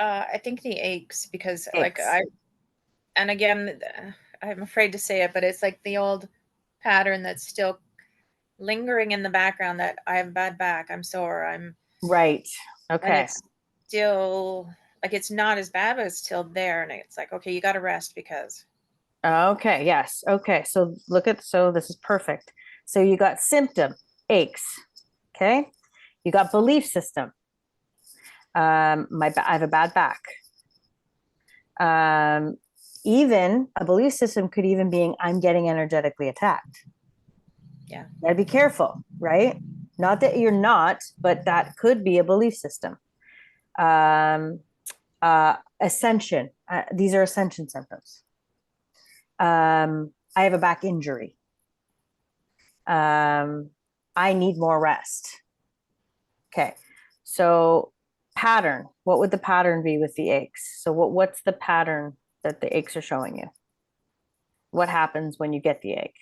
I think the aches because Aches. and again, I'm afraid to say it, but it's like the old pattern that's still lingering in the background that I have a bad back, I'm sore, Right. and Okay. it's still like it's not as bad, but it's still there, and it's like, okay, you got to rest because. Okay. Yes. Okay. So so this is perfect. So you got symptom, aches. Okay. You got belief system. I have a bad back. Even a belief system could even be I'm getting energetically attacked. Yeah. Gotta be careful, right? Not that you're not, but that could be a belief system. Ascension. These are ascension symptoms. I have a back injury. I need more rest. Okay. So pattern, what would the pattern be with the aches? So what's the pattern that the aches are showing you? What happens when you get the ache?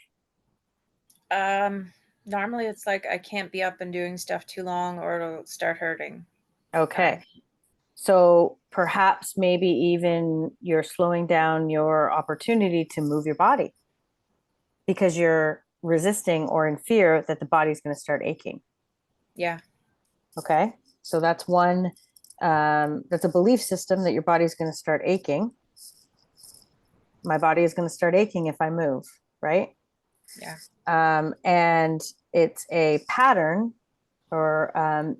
Normally it's like I can't be up and doing stuff too long or it'll start hurting. Okay. So perhaps maybe even you're slowing down your opportunity to move your body because you're resisting or in fear that the body's going to start aching. Yeah. Okay. So that's one, that's a belief system that your body's going to start aching. My body is going to start aching if I move, right? Yeah. And it's a pattern or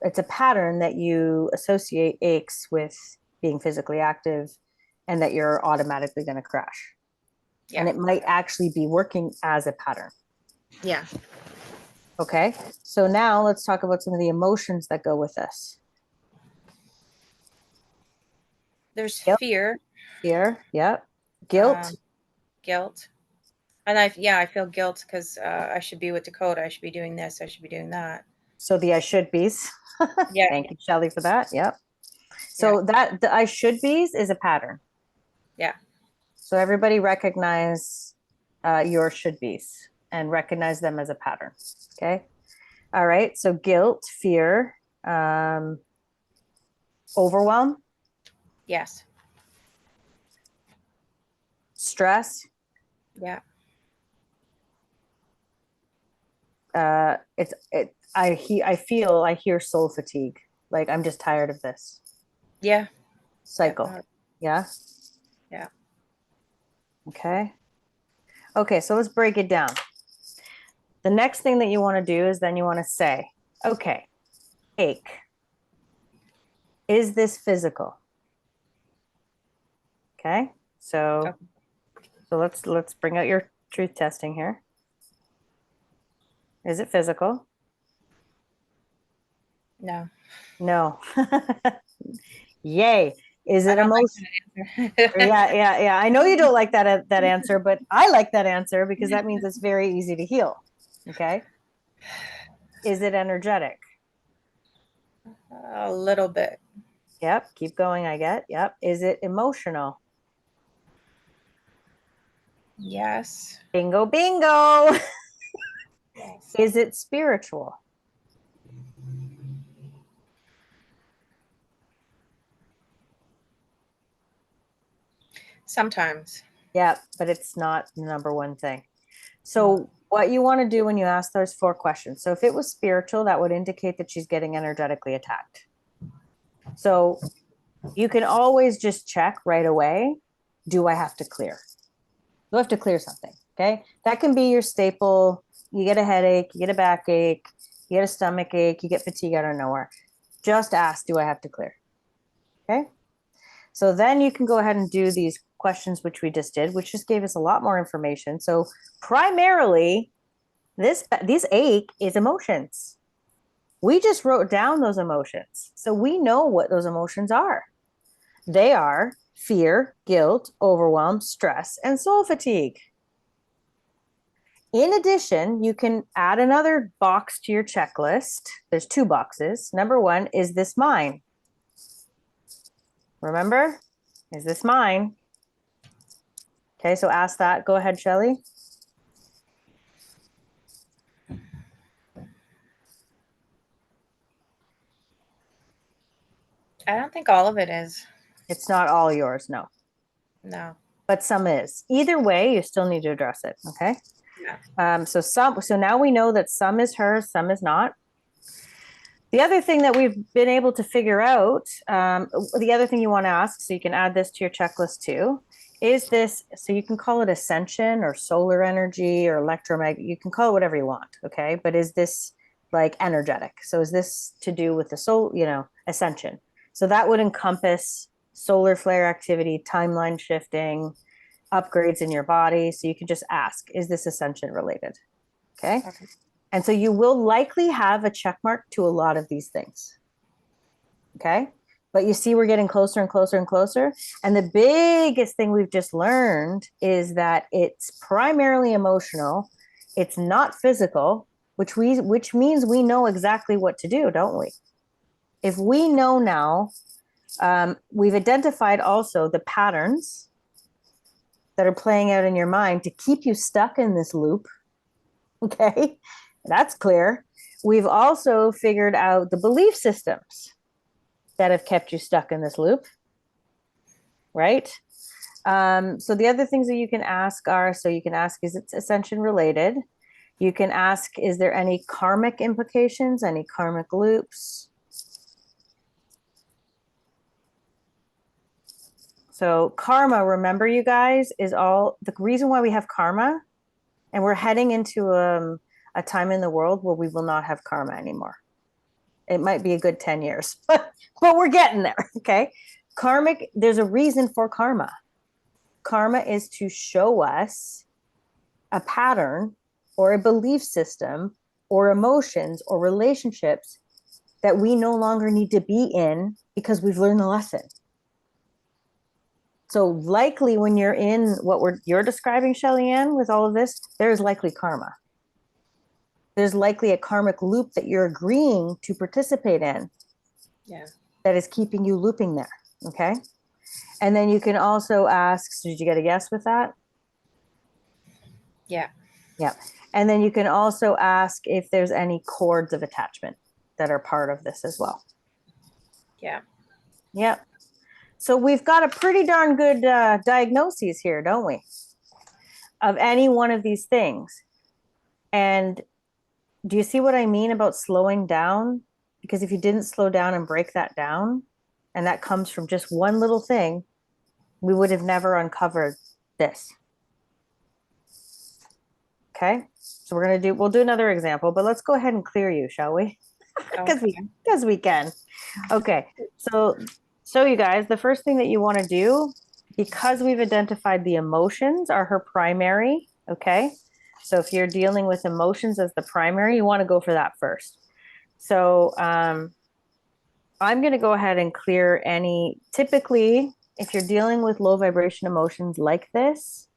it's a pattern that you associate aches with being physically active and that you're automatically going to crash. Yeah. And it might actually be working as a pattern. Yeah. Okay. So now let's talk about some of the emotions that go with this. There's Yep. fear, Fear. Yep. Guilt. guilt. And I feel guilt because I should be with Dakota. I should be doing this. I should be doing that. So the I should be's. Yeah. Thank you, Shelley, for that. Yep. So that the I should be's is a pattern. Yeah. So everybody recognize your should be's and recognize them as a pattern. Okay. All right. So guilt, fear, overwhelm, Yes. stress. Yeah. I hear soul fatigue. Like I'm just tired of this Yeah. cycle. Yeah. Yeah. Okay. Okay. So let's break it down. The next thing that you want to do is then you want to say, okay, ache. Is this physical? Okay. So let's bring out your truth testing here. Is it physical? No. No. Yay. Is it emotional? Yeah. I know you don't like that answer, but I like that answer because that means it's very easy to heal. Okay. Is it energetic? A little bit. Yep. Keep going. I get. Yep. Is it emotional? Yes. Bingo, bingo. Yes. Is it spiritual? Sometimes. Yeah, but it's not the number one thing. So what you want to do when you ask those 4 questions. So if it was spiritual, that would indicate that she's getting energetically attacked. So you can always just check right away. Do I have to clear? Do I have to clear something? Okay. That can be your staple. You get a headache, you get a backache, you get a stomach ache, you get fatigue out of nowhere. Just ask, do I have to clear? Okay. So then you can go ahead and do these questions, which we just did, which just gave us a lot more information. So primarily, this ache is emotions. We just wrote down those emotions. So we know what those emotions are. They are fear, guilt, overwhelm, stress, and soul fatigue. In addition, you can add another box to your checklist. There's 2 boxes. Number 1, is this mine? Remember? Is this mine? Okay, so ask that. Go ahead, Shelley. I don't think all of it is. It's not all yours, no. No. But some is. Either way, you still need to address it, okay? Yeah. So now we know that some is hers, some is not. The other thing that we've been able to figure out, the other thing you want to ask, so you can add this to your checklist too, is this, so you can call it ascension or solar energy or electromagnetic, you can call it whatever you want, okay? But is this like energetic? So is this to do with the soul, ascension? So that would encompass solar flare activity, timeline shifting, upgrades in your body. So you can just ask, is this ascension related? Okay. And so you will likely have a check mark to a lot of these things. Okay. But you see, we're getting closer and closer and closer. And the biggest thing we've just learned is that it's primarily emotional. It's not physical, which means we know exactly what to do, don't we? If we know now, we've identified also the patterns that are playing out in your mind to keep you stuck in this loop. Okay, that's clear. We've also figured out the belief systems that have kept you stuck in this loop, right? So the other things that you can ask are, so you can ask, is it ascension related? You can ask, is there any karmic implications, any karmic loops? So karma, remember you guys, is all the reason why we have karma, and we're heading into a time in the world where we will not have karma anymore. It might be a good 10 years, but we're getting there, okay? Karmic, there's a reason for karma. Karma is to show us a pattern or a belief system or emotions or relationships that we no longer need to be in because we've learned the lesson. So likely when you're in what you're describing, Shelly Ann, with all of this, there's likely karma. There's likely a karmic loop that you're agreeing to participate in. Yeah. That is keeping you looping there. Okay. And then you can also ask, so did you get a yes with that? Yeah. Yeah. And then you can also ask if there's any cords of attachment that are part of this as well. Yeah. Yep. So we've got a pretty darn good diagnoses here, don't we? Of any one of these things. And do you see what I mean about slowing down? Because if you didn't slow down and break that down, and that comes from just one little thing, we would have never uncovered this. Okay, so we'll do another example, but let's go ahead and clear you, shall we? Because we can. Okay, so you guys, the first thing that you want to do, because we've identified the emotions are her primary, okay? So if you're dealing with emotions as the primary, you want to go for that first. So I'm going to go ahead and clear any, typically, if you're dealing with low vibration emotions like this,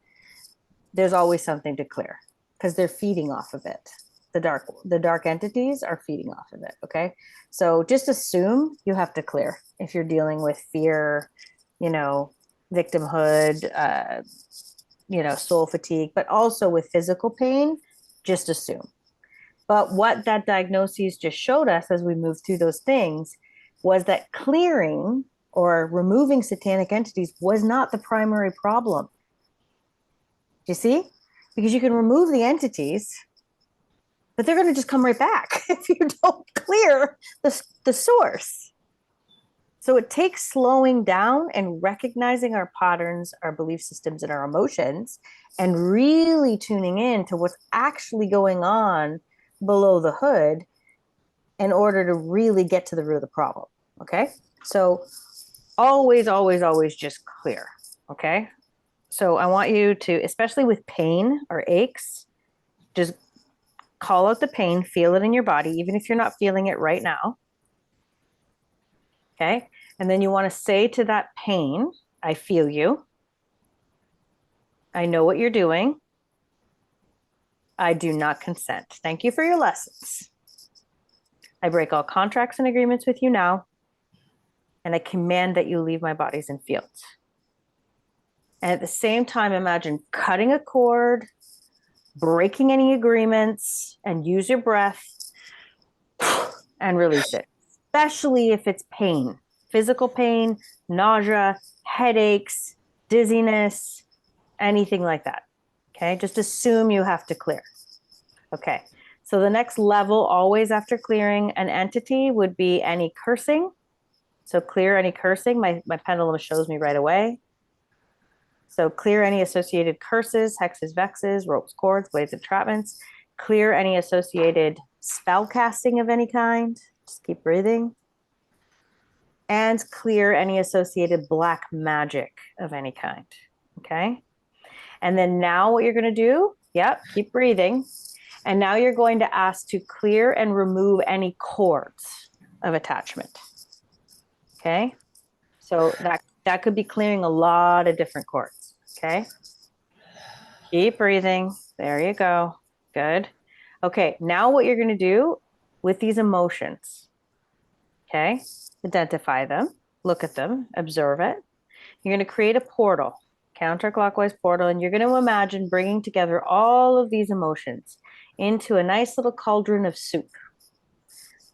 there's always something to clear because they're feeding off of it. The dark entities are feeding off of it, okay? So just assume you have to clear if you're dealing with fear, victimhood, soul fatigue, but also with physical pain, just assume. But what that diagnosis just showed us as we moved through those things was that clearing or removing satanic entities was not the primary problem. Do you see? Because you can remove the entities, but they're going to just come right back if you don't clear the source. So it takes slowing down and recognizing our patterns, our belief systems, and our emotions, and really tuning in to what's actually going on below the hood in order to really get to the root of the problem. Okay. So always, always, always just clear. Okay. So I want you to, especially with pain or aches, just call out the pain, feel it in your body, even if you're not feeling it right now. Okay. And then you want to say to that pain, I feel you. I know what you're doing. I do not consent. Thank you for your lessons. I break all contracts and agreements with you now. And I command that you leave my bodies and fields. And at the same time, imagine cutting a cord, breaking any agreements, and use your breath and release it, especially if it's pain, physical pain, nausea, headaches, dizziness, anything like that. Okay, just assume you have to clear. Okay, so the next level, always after clearing an entity, would be any cursing. So clear any cursing. My pendulum shows me right away. So clear any associated curses, hexes, vexes, ropes, cords, blades, entrapments. Clear any associated spell casting of any kind. Just keep breathing. And clear any associated black magic of any kind. Okay. And then now what you're going to do, keep breathing. And now you're going to ask to clear and remove any cords of attachment. Okay. So that could be clearing a lot of different cords. Okay. Keep breathing. There you go. Good. Okay. Now what you're going to do with these emotions, okay, identify them, look at them, observe it. You're going to create a portal, counterclockwise portal, and you're going to imagine bringing together all of these emotions into a nice little cauldron of soup.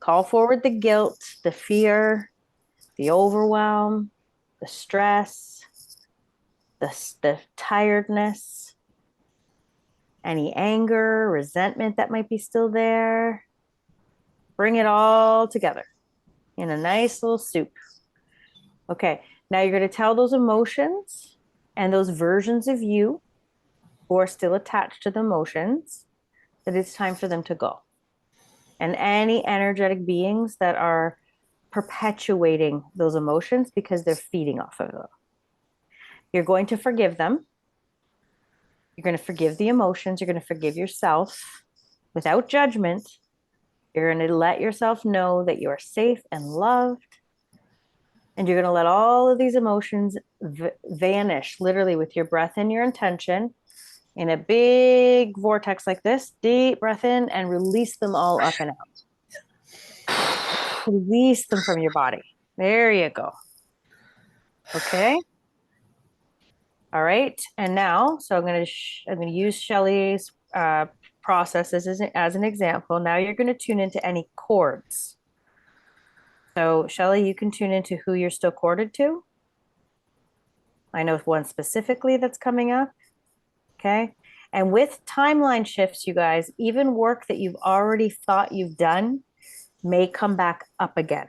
Call forward the guilt, the fear, the overwhelm, the stress, the tiredness, any anger, resentment that might be still there. Bring it all together in a nice little soup. Okay, now you're going to tell those emotions and those versions of you who are still attached to the emotions that it's time for them to go. And any energetic beings that are perpetuating those emotions because they're feeding off of them. You're going to forgive them. You're going to forgive the emotions. You're going to forgive yourself without judgment. You're going to let yourself know that you are safe and loved. And you're going to let all of these emotions vanish, literally with your breath and your intention, in a big vortex like this. Deep breath in and release them all up and out. Release them from your body. There you go. Okay. All right. And now, so I'm going to use Shelley's processes as an example. Now you're going to tune into any chords. So Shelley, you can tune into who you're still corded to. I know one specifically that's coming up. Okay. And with timeline shifts, you guys, even work that you've already thought you've done may come back up again.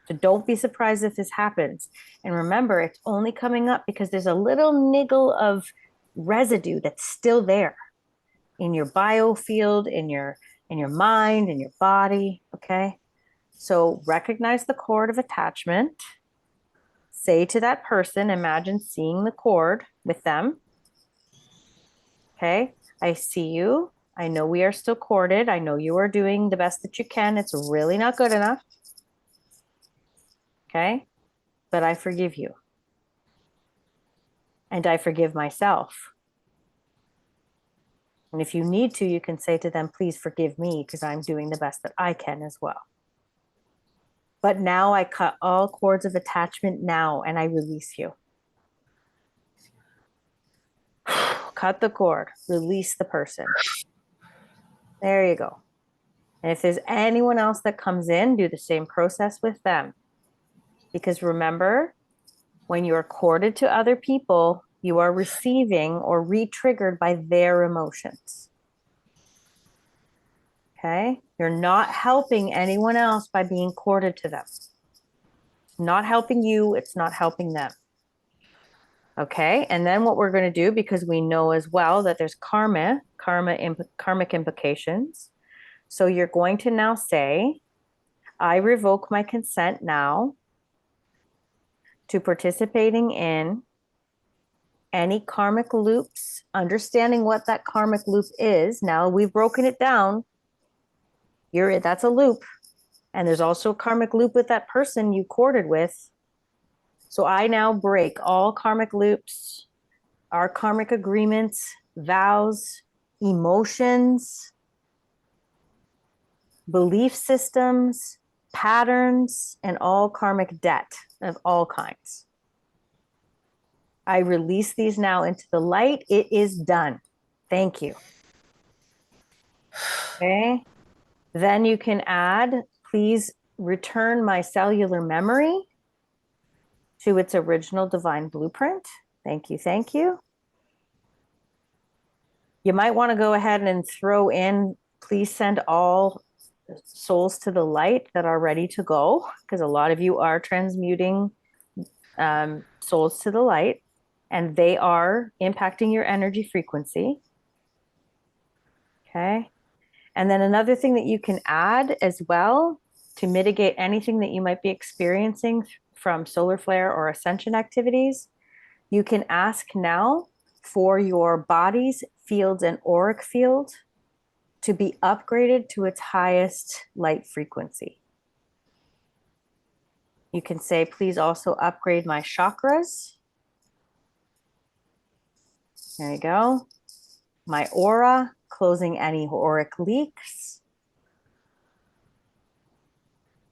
So don't be surprised if this happens. And remember, it's only coming up because there's a little niggle of residue that's still there in your biofield, in your mind, in your body. Okay. So recognize the cord of attachment. Say to that person, imagine seeing the cord with them. Okay. I see you. I know we are still corded. I know you are doing the best that you can. It's really not good enough. Okay. But I forgive you. And I forgive myself. And if you need to, you can say to them, please forgive me because I'm doing the best that I can as well. But now I cut all cords of attachment now and I release you. Cut the cord, release the person. There you go. And if there's anyone else that comes in, do the same process with them. Because remember, when you are corded to other people, you are receiving or re-triggered by their emotions. Okay? You're not helping anyone else by being corded to them. It's not helping you, it's not helping them. Okay? And then what we're going to do, because we know as well that there's karmic implications. So you're going to now say, I revoke my consent now to participating in any karmic loops, understanding what that karmic loop is. Now we've broken it down. That's a loop. And there's also a karmic loop with that person you corded with. So I now break all karmic loops, our karmic agreements, vows, emotions, belief systems, patterns, and all karmic debt of all kinds. I release these now into the light. It is done. Thank you. Okay. Then you can add, please return my cellular memory to its original divine blueprint. Thank you. Thank you. You might want to go ahead and throw in, please send all souls to the light that are ready to go, because a lot of you are transmuting souls to the light, and they are impacting your energy frequency. Okay. And then another thing that you can add as well to mitigate anything that you might be experiencing from solar flare or ascension activities, you can ask now for your body's fields and auric field to be upgraded to its highest light frequency. You can say, please also upgrade my chakras. There you go. My aura, closing any auric leaks.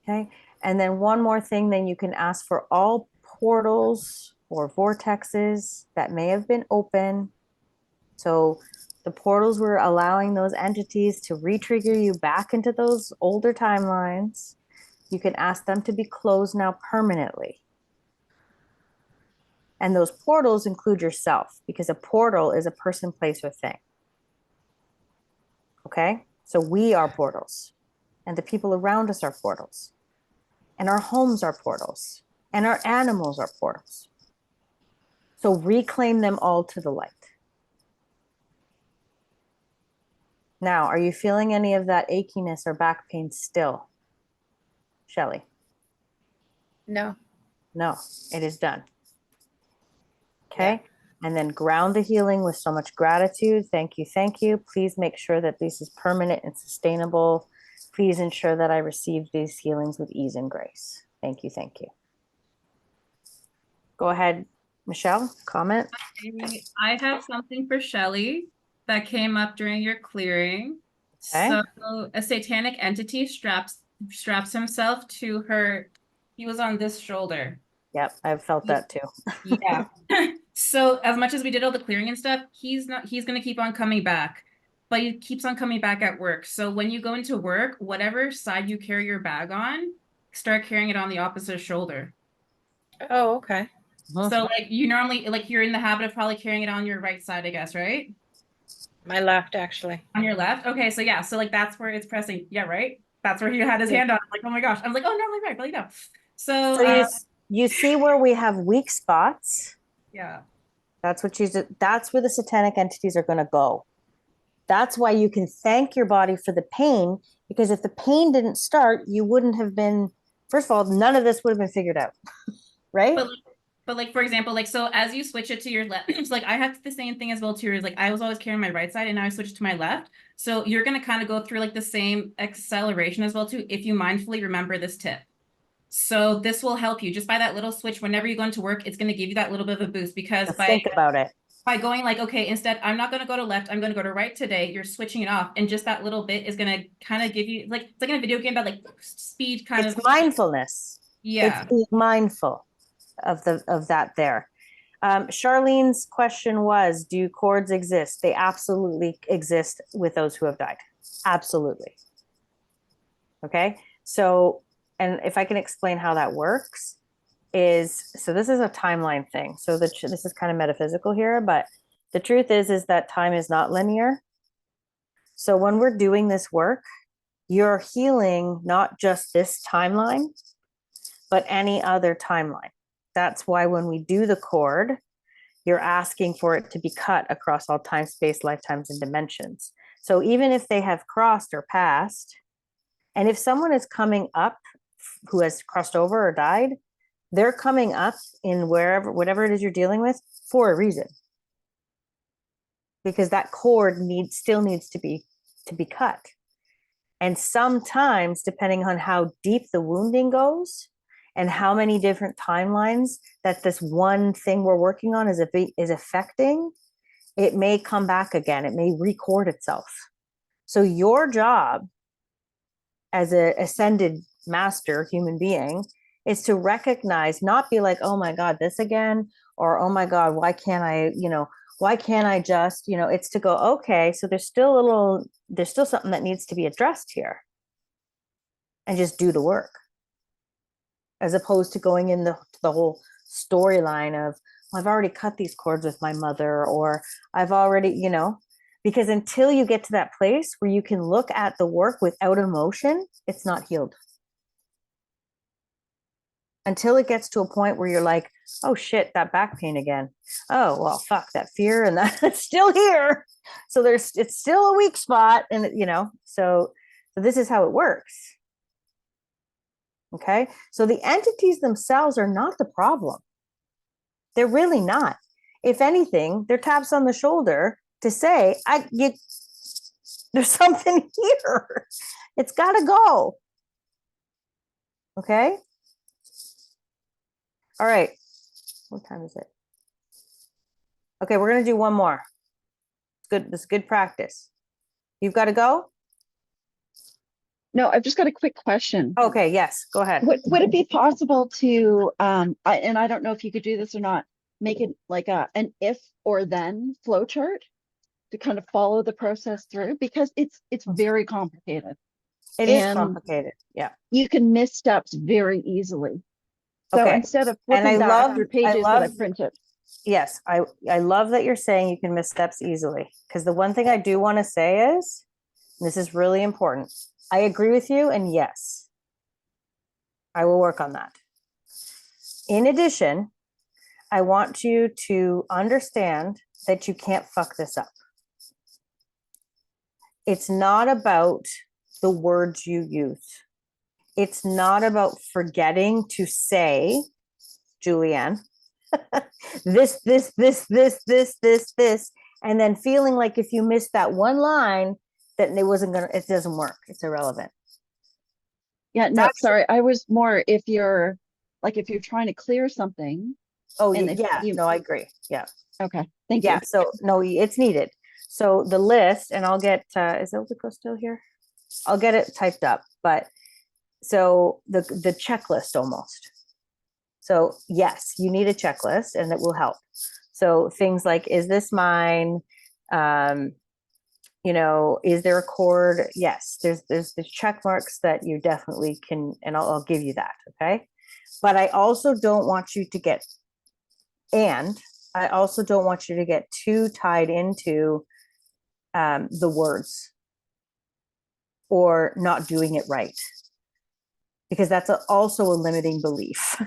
Okay. And then one more thing, then you can ask for all portals or vortexes that may have been open. So the portals were allowing those entities to re-trigger you back into those older timelines. You can ask them to be closed now permanently. And those portals include yourself, because a portal is a person, place, or thing. Okay? So we are portals, and the people around us are portals, and our homes are portals, and our animals are portals. So reclaim them all to the light. Now, are you feeling any of that achiness or back pain still, Shelley? No. No, it is done. Okay. And then ground the healing with so much gratitude. Thank you. Thank you. Please make sure that this is permanent and sustainable. Please ensure that I receive these healings with ease and grace. Thank you. Thank you. Go ahead, Michelle, comment. I have something for Shelley that came up during your clearing. Okay. So a satanic entity straps himself to her. He was on this shoulder. Yep, I've felt that too. Yeah. So as much as we did all the clearing and stuff, he's going to keep on coming back, but he keeps on coming back at work. So when you go into work, whatever side you carry your bag on, start carrying it on the opposite shoulder. Oh, okay. So like you normally, like you're in the habit of probably carrying it on your right side, I guess, right? My left, actually. On your left? Okay, so yeah, so like that's where it's pressing. Yeah, right? That's where he had his hand on. I'm like, oh my gosh. I'm like, oh, normally right, but you know. So, you see where we have weak spots. yeah. That's where the satanic entities are going to go. That's why you can thank your body for the pain, because if the pain didn't start, you wouldn't have been, first of all, none of this would have been figured out. Right? But like, for example, like, so as you switch it to your left, it's like I have the same thing as well too. Is like I was always carrying my right side and now I switched to my left. So you're going to kind of go through like the same acceleration as well too, if you mindfully remember this tip. So this will help you just by that little switch. Whenever you go into work, it's going to give you that little bit of a boost, because think about it. By going like, okay, instead, I'm not going to go to left, I'm going to go to right today. You're switching it off. And just that little bit is going to kind of give you, like, it's like in a video game, that like speed kind It's of mindfulness. Yeah. It's being mindful of that there. Charlene's question was, do cords exist? They absolutely exist with those who have died. Absolutely. Okay. So, and if I can explain how that works so this is a timeline thing. So this is kind of metaphysical here, but the truth is that time is not linear. So when we're doing this work, you're healing not just this timeline, but any other timeline. That's why when we do the cord, you're asking for it to be cut across all time, space, lifetimes, and dimensions. So even if they have crossed or passed, and if someone is coming up who has crossed over or died, they're coming up in whatever it is you're dealing with for a reason. Because that cord still needs to be cut. And sometimes, depending on how deep the wounding goes and how many different timelines that this one thing we're working on is affecting, it may come back again. It may record itself. So your job as an ascended master human being is to recognize, not be like, oh my God, this again, or oh my God, why can't I just, it's to go, okay, so there's still something that needs to be addressed here, and just do the work, as opposed to going in the whole storyline of, well, I've already cut these cords with my mother, or I've already, because until you get to that place where you can look at the work without emotion, it's not healed. Until it gets to a point where you're like, oh shit, that back pain again. Oh, well, fuck, that fear and that's still here. So it's still a weak spot. And so this is how it works. Okay. So the entities themselves are not the problem. They're really not. If anything, they're taps on the shoulder to say, there's something here. It's got to go. Okay. All right. What time is it? Okay, we're gonna do one more. It's good. This is good practice. You've got to go? No, I've just got a quick question. Okay, yes, go ahead. Would it be possible to, and I don't know if you could do this or not, make it like an if or then flow chart to kind of follow the process through, because it's very complicated. It is and complicated. Yeah. You can miss steps very easily. So Okay. instead of And I flipping back love, through pages that I love, printed. yes, I love that you're saying you can miss steps easily. Because the one thing I do want to say is, and this is really important, I agree with you, and yes, I will work on that. In addition, I want you to understand that you can't fuck this up. It's not about the words you use. It's not about forgetting to say, Julianne, this, and then feeling like if you miss that one line, that it doesn't work. It's irrelevant. Yeah, no, sorry. I was more if you're trying to clear something. Oh, and if yeah, you, no, I agree. Yeah. okay, thank Yeah, you. so no, it's needed. So the list, and I'll get, is Ildiko still here? I'll get it typed up, but so the checklist almost. So yes, you need a checklist and it will help. So things like, is this mine? You know, is there a chord? Yes, there's the check marks that you definitely can, and I'll give you that, okay? But I also don't want you to get, and I also don't want you to get too tied into the words or not doing it right, because that's also a limiting belief.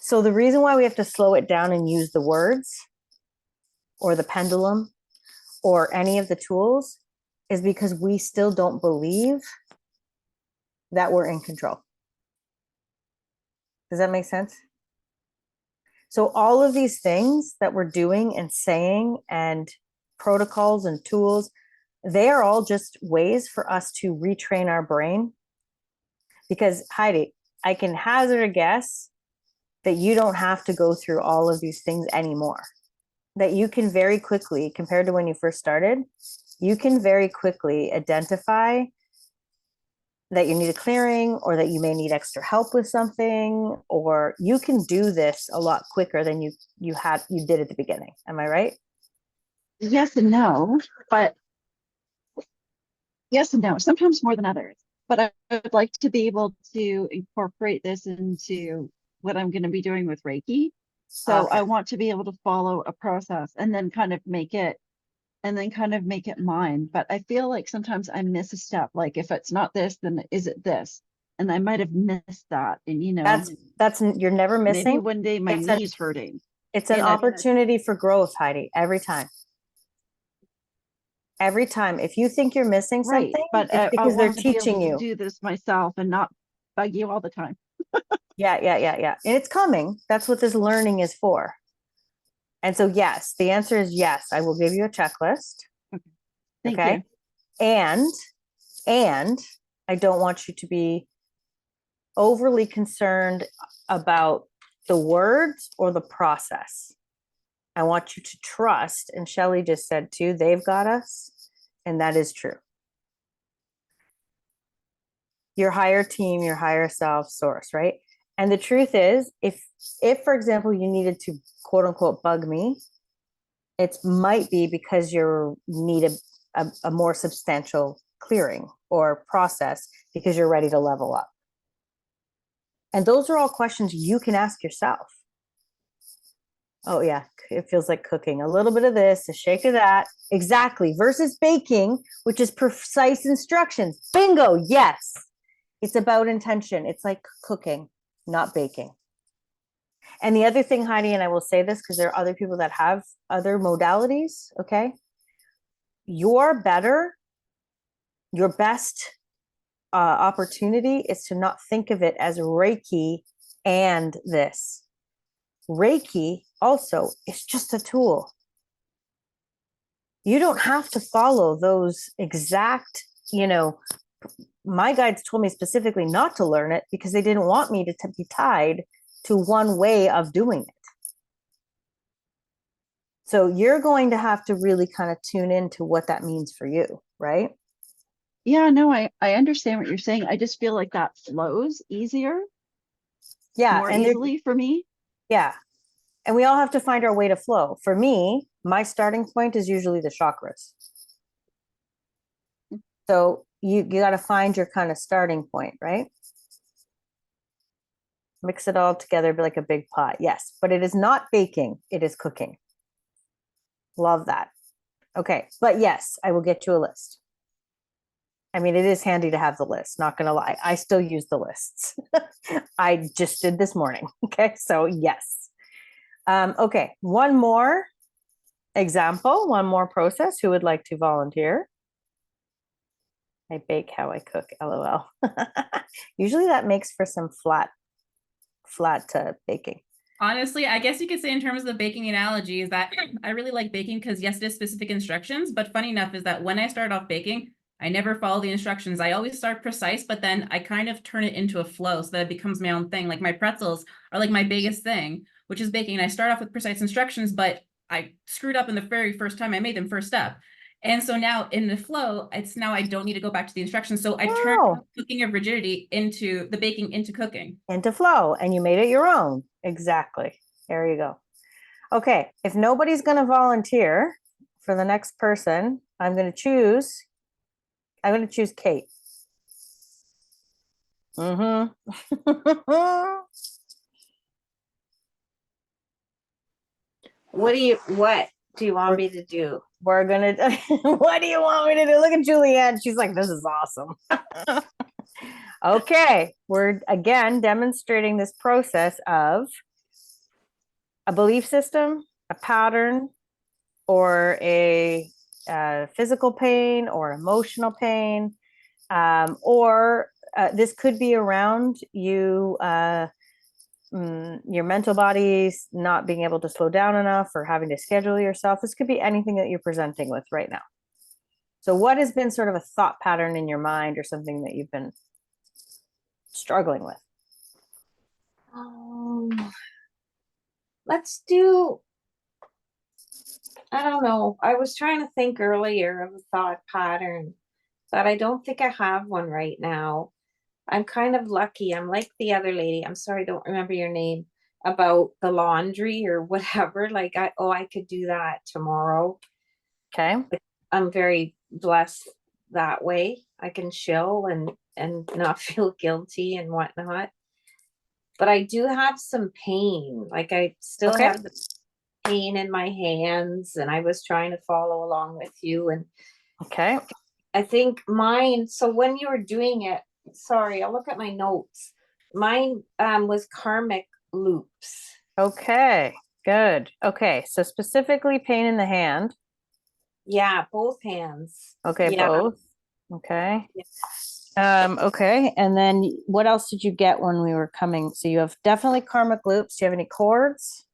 So the reason why we have to slow it down and use the words or the pendulum or any of the tools is because we still don't believe that we're in control. Does that make sense? So all of these things that we're doing and saying and protocols and tools, they are all just ways for us to retrain our brain. Because Heidi, I can hazard a guess that you don't have to go through all of these things anymore. That you can very quickly, compared to when you first started, you can very quickly identify that you need a clearing, or that you may need extra help with something, or you can do this a lot quicker than you did at the beginning. Am I right? Yes and no, but yes and no, sometimes more than others. But I would like to be able to incorporate this into what I'm going to be doing with Reiki. So Okay. I want to be able to follow a process and then kind of make it mine. But I feel like sometimes I miss a step. Like if it's not this, then is it this? And I might have missed that. And That's you're never maybe missing. one day my It's knee's hurting. It's an And opportunity for growth, Heidi, every time. Every time. If you think you're missing right, something, but it's I because they're want to be able teaching to you. do this myself and not bug you all the time. Yeah. And it's coming. That's what this learning is for. And so, yes, the answer is yes. I will give you a checklist. Thank Okay. you. And I don't want you to be overly concerned about the words or the process. I want you to trust, and Shelley just said too, they've got us, and that is true. Your higher team, your higher self source, right? And the truth is, if for example, you needed to quote unquote bug me, it might be because you need a more substantial clearing or process because you're ready to level up. And those are all questions you can ask yourself. Oh yeah, it feels like cooking. A little bit of this, a shake of that. Exactly. Versus baking, which is precise instructions. Bingo. Yes. It's about intention. It's like cooking, not baking. And the other thing, Heidi, and I will say this because there are other people that have other modalities, okay? Your best opportunity is to not think of it as Reiki and this. Reiki also is just a tool. You don't have to follow those exact, my guides told me specifically not to learn it because they didn't want me to be tied to one way of doing it. So you're going to have to really kind of tune into what that means for you, right? Yeah, no, I understand what you're saying. I just feel like that flows easier, Yeah, more and easily for me. yeah, and we all have to find our way to flow. For me, my starting point is usually the chakras. So you got to find your kind of starting point, right? Mix it all together, be like a big pot. Yes, but it is not baking, it is cooking. Love that. Okay, but yes, I will get you a list. I mean, it is handy to have the list, not gonna lie. I still use the lists. I just did this morning. Okay, so yes. Okay, one more example, one more process. Who would like to volunteer? I bake how I cook, LOL. Usually that makes for some flat baking. Honestly, I guess you could say in terms of the baking analogy is that I really like baking because yes, there's specific instructions, but funny enough is that when I start off baking, I never follow the instructions. I always start precise, but then I kind of turn it into a flow so that it becomes my own thing. Like my pretzels are like my biggest thing, which is baking. And I start off with precise instructions, but I screwed up in the very first time I made them first step. And so now in the flow, it's now I don't need to go back to the instructions. So I turn Wow. cooking of rigidity into the baking into cooking. Into flow, and you made it your own. Exactly. There you go. Okay, if nobody's going to volunteer for the next person, I'm going to choose Kate. What do you want me to do? We're going to, what do you want me to do? Look at Julianne. She's like, this is awesome. Okay, we're again demonstrating this process of a belief system, a pattern, or a physical pain or emotional pain, or this could be around you, your mental body's not being able to slow down enough or having to schedule yourself. This could be anything that you're presenting with right now. So what has been sort of a thought pattern in your mind or something that you've been struggling with? Let's do, I don't know. I was trying to think earlier of a thought pattern, but I don't think I have one right now. I'm kind of lucky. I'm like the other lady. I'm sorry, I don't remember your name, about the laundry or whatever. Like I could do that tomorrow. Okay. I'm very blessed that way. I can chill and not feel guilty and whatnot. But I do have some pain. Like I still Okay. have the pain in my hands, and I was trying to follow along with you. And Okay. I think mine, so when you were doing it, sorry, I'll look at my notes. Mine was karmic loops. Okay. Good. Okay. So specifically pain in the hand. Yeah, both hands. Okay, Yeah. both. Okay. Okay. And then what else did you get when we were coming? So you have definitely karmic loops. Do you have any cords?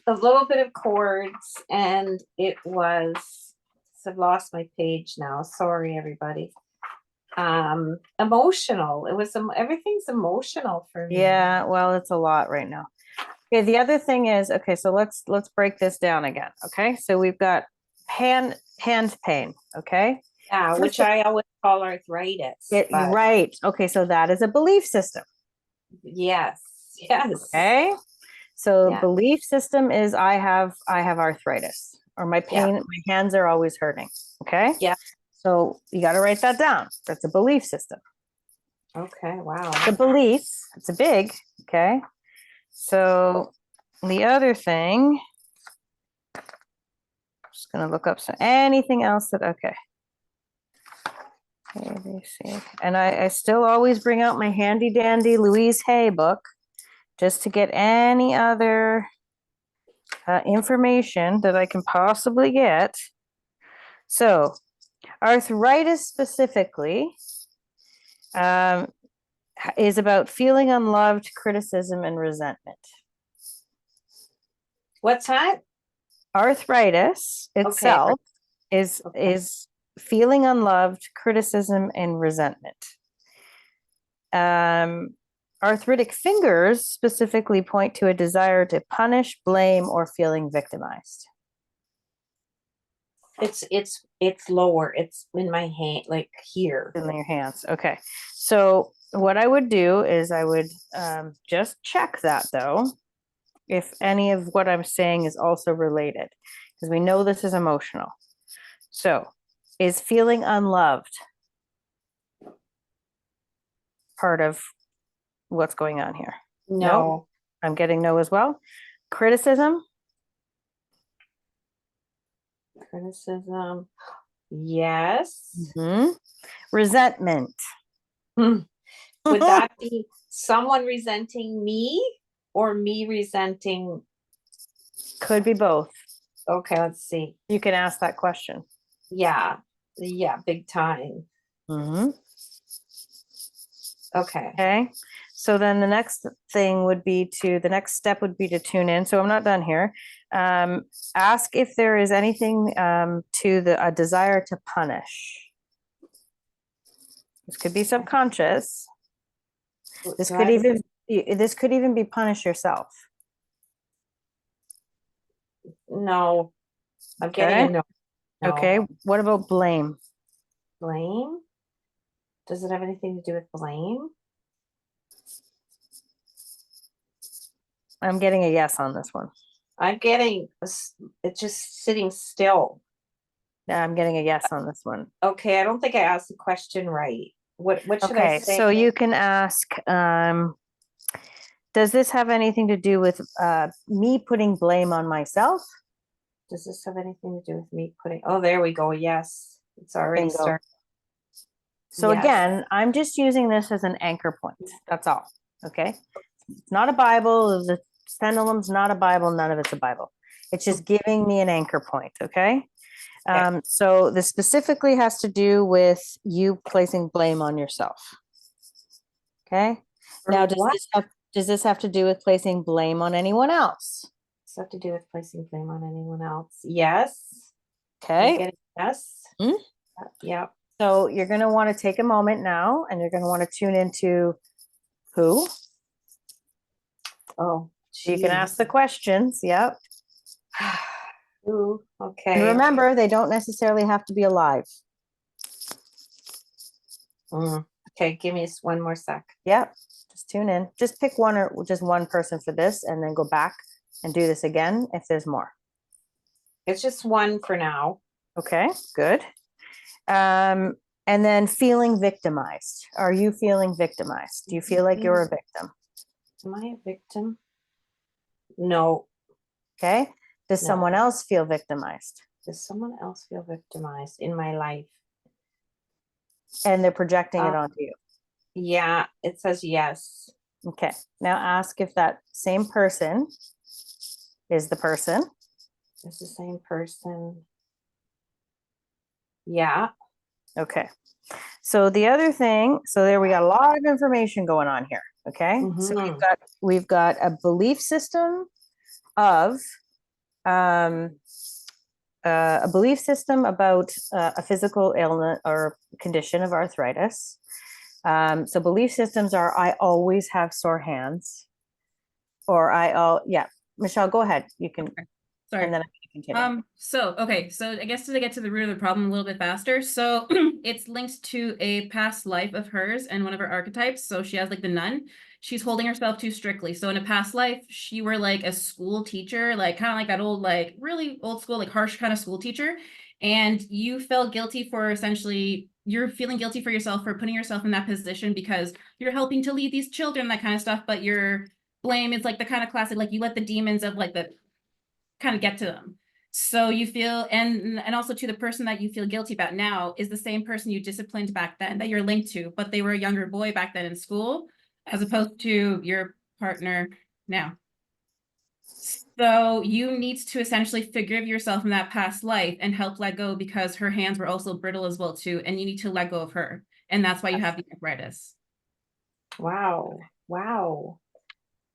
A little bit of cords, and it was, I've lost my page now. Sorry, everybody. Emotional. It was everything's emotional for me. Yeah, well, it's a lot right now. Okay, the other thing is, okay, so let's break this down again. Okay, so we've got hand pain. Okay. Yeah, which I always call arthritis. Right. Okay, so that is a belief system. Yes. Okay. So Yeah. belief system is I have arthritis, or my pain, my hands are always hurting. Okay. Yeah. So you got to write that down. That's a belief system. Okay. Wow. The beliefs, it's a big, okay. So the other thing, I'm just going to look up anything else that, okay. ABC. And I still always bring out my handy dandy Louise Hay book just to get any other information that I can possibly get. So arthritis specifically is about feeling unloved, criticism, and resentment. What's that? Arthritis itself is feeling unloved, criticism, and resentment. Arthritic fingers specifically point to a desire to punish, blame, or feeling victimized. It's lower. It's in my hand, like here. In your hands. Okay. So what I would do is I would just check that though, if any of what I'm saying is also related, because we know this is emotional. So is feeling unloved part of what's going on here? No. I'm getting no as well. Criticism? Criticism. Yes. Mhm. Resentment. Would that be someone resenting me or me resenting? Could be both. Okay, let's see. You can ask that question. Yeah. Yeah, big time. Mhm. Okay. Okay. So then the next step would be to tune in. So I'm not done here. Ask if there is anything to a desire to punish. This could be subconscious. This So could I- this could even be punish yourself. No. I'm getting Okay. a no. No. Okay. What about blame? Blame? Does it have anything to do with blame? I'm getting a yes on this one. I'm getting it's just sitting still. Yeah, I'm getting a yes on this one. Okay, I don't think I asked the question right. What should I Okay, say? so you can ask, does this have anything to do with me putting blame on myself? Does this have anything to do with me putting? Oh, there we go. Yes, it's already Bingo. started. So Yes. again, I'm just using this as an anchor point. That's all. Okay. It's not a Bible. The pendulum's not a Bible. None of it's a Bible. It's just giving me an anchor point. Okay. So this specifically has to do with you placing blame on yourself. Okay. Now, For what? does this have to do with placing blame on anyone else? Does it have to do with placing blame on anyone else? Yes. I'm Okay. getting yes. Hmm? Yeah. So you're going to want to take a moment now and you're going to want to tune into who. Oh, You can ask the questions. Yep. Ooh, And okay. remember, they don't necessarily have to be alive. Okay, give me one more sec. Yep. Just tune in. Just pick one or just one person for this and then go back and do this again if there's more. It's just one for now. Okay, good. And then feeling victimized. Are you feeling victimized? Do you feel like you're a victim? Am I a victim? No. Okay. Does No. someone else feel victimized? Does someone else feel victimized in my life? And they're projecting it onto you. Yeah, it says yes. Okay. Now ask if that same person is the person. It's the same person. Yeah. Okay. So the other thing, so there we got a lot of information going on here. Okay. So we've got a belief system of a belief system about a physical ailment or condition of arthritis. So belief systems are I always have sore hands, or yeah. Michelle, go ahead. You can. Sorry. And then I can continue. So I guess to get to the root of the problem a little bit faster. So it's linked to a past life of hers and one of her archetypes. So she has like the nun. She's holding herself too strictly. So in a past life, she were like a school teacher, like kind of like that old, like really old school, like harsh kind of school teacher. And you felt guilty for essentially, you're feeling guilty for yourself for putting yourself in that position because you're helping to lead these children, that kind of stuff. But your blame is like the kind of classic, like you let the demons of like the kind of get to them. So you feel, and also to the person that you feel guilty about now is the same person you disciplined back then that you're linked to, but they were a younger boy back then in school, as opposed to your partner now. So you need to essentially forgive yourself in that past life and help let go, because her hands were also brittle as well too, and you need to let go of her. And that's why you have the arthritis. Wow. Wow.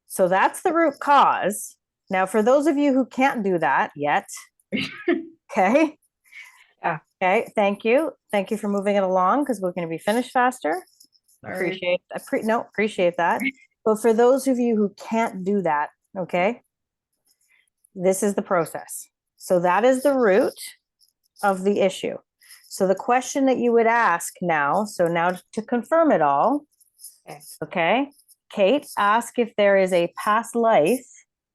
So that's the root cause. Now, for those of you who can't do that yet, okay, Okay, thank you. Thank you for moving it along because we're going to be finished faster. Sorry. Appreciate that. But for those of you who can't do that, okay, this is the process. So that is the root of the issue. So the question that you would ask now, so now to confirm it all, okay, Kate, ask if there is a past life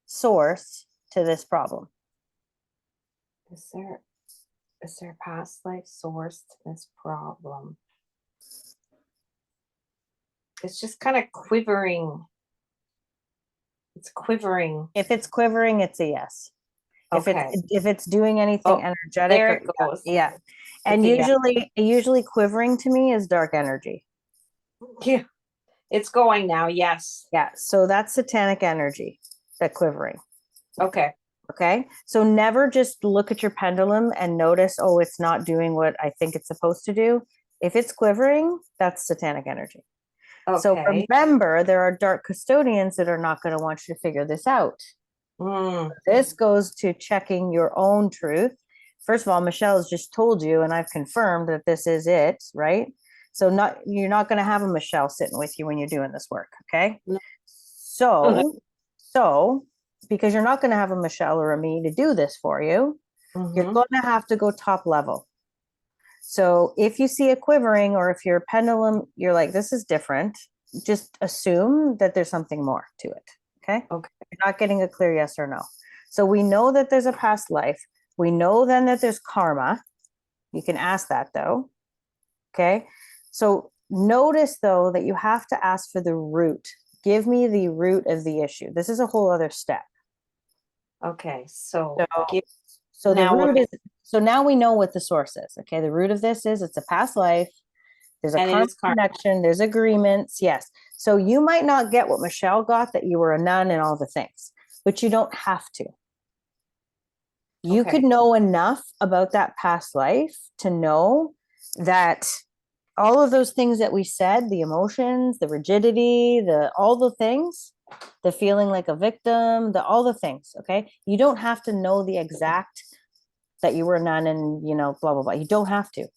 source to this problem. Is there a past life source to this problem? It's just kind of quivering. It's quivering. If it's quivering, it's a yes. Okay. If it's doing anything Oh, energetic, there or, it goes. yeah. And It's a yes. usually quivering to me is dark energy. Yeah. It's going now. Yes. Yeah, so that's satanic energy, that quivering. Okay. Okay, so never just look at your pendulum and notice, oh, it's not doing what I think it's supposed to do. If it's quivering, that's satanic energy. So Okay. remember, there are dark custodians that are not going to want you to figure this out. This goes to checking your own truth. First of all, Michelle has just told you, and I've confirmed that this is it, right? So you're not going to have a Michelle sitting with you when you're doing this work, okay? No. So because you're not going to have a Michelle or a me to do this for you, you're going to have to go top level. So if you see a quivering, or if your pendulum, you're like, this is different, just assume that there's something more to it. Okay. Okay. You're not getting a clear yes or no. So we know that there's a past life. We know then that there's karma. You can ask that though. Okay. So notice though that you have to ask for the root. Give me the root of the issue. This is a whole other step. Okay. So So the now root is, so now we know what the source is. Okay. The root of this is it's a past life. There's a And it karmic is karma. connection. There's agreements. Yes. So you might not get what Michelle got, that you were a nun and all the things, but you don't have to. You Okay. could know enough about that past life to know that all of those things that we said, the emotions, the rigidity, all the things, the feeling like a victim, all the things, okay? You don't have to know the exact that you were a nun and, blah, blah, blah. You don't have to.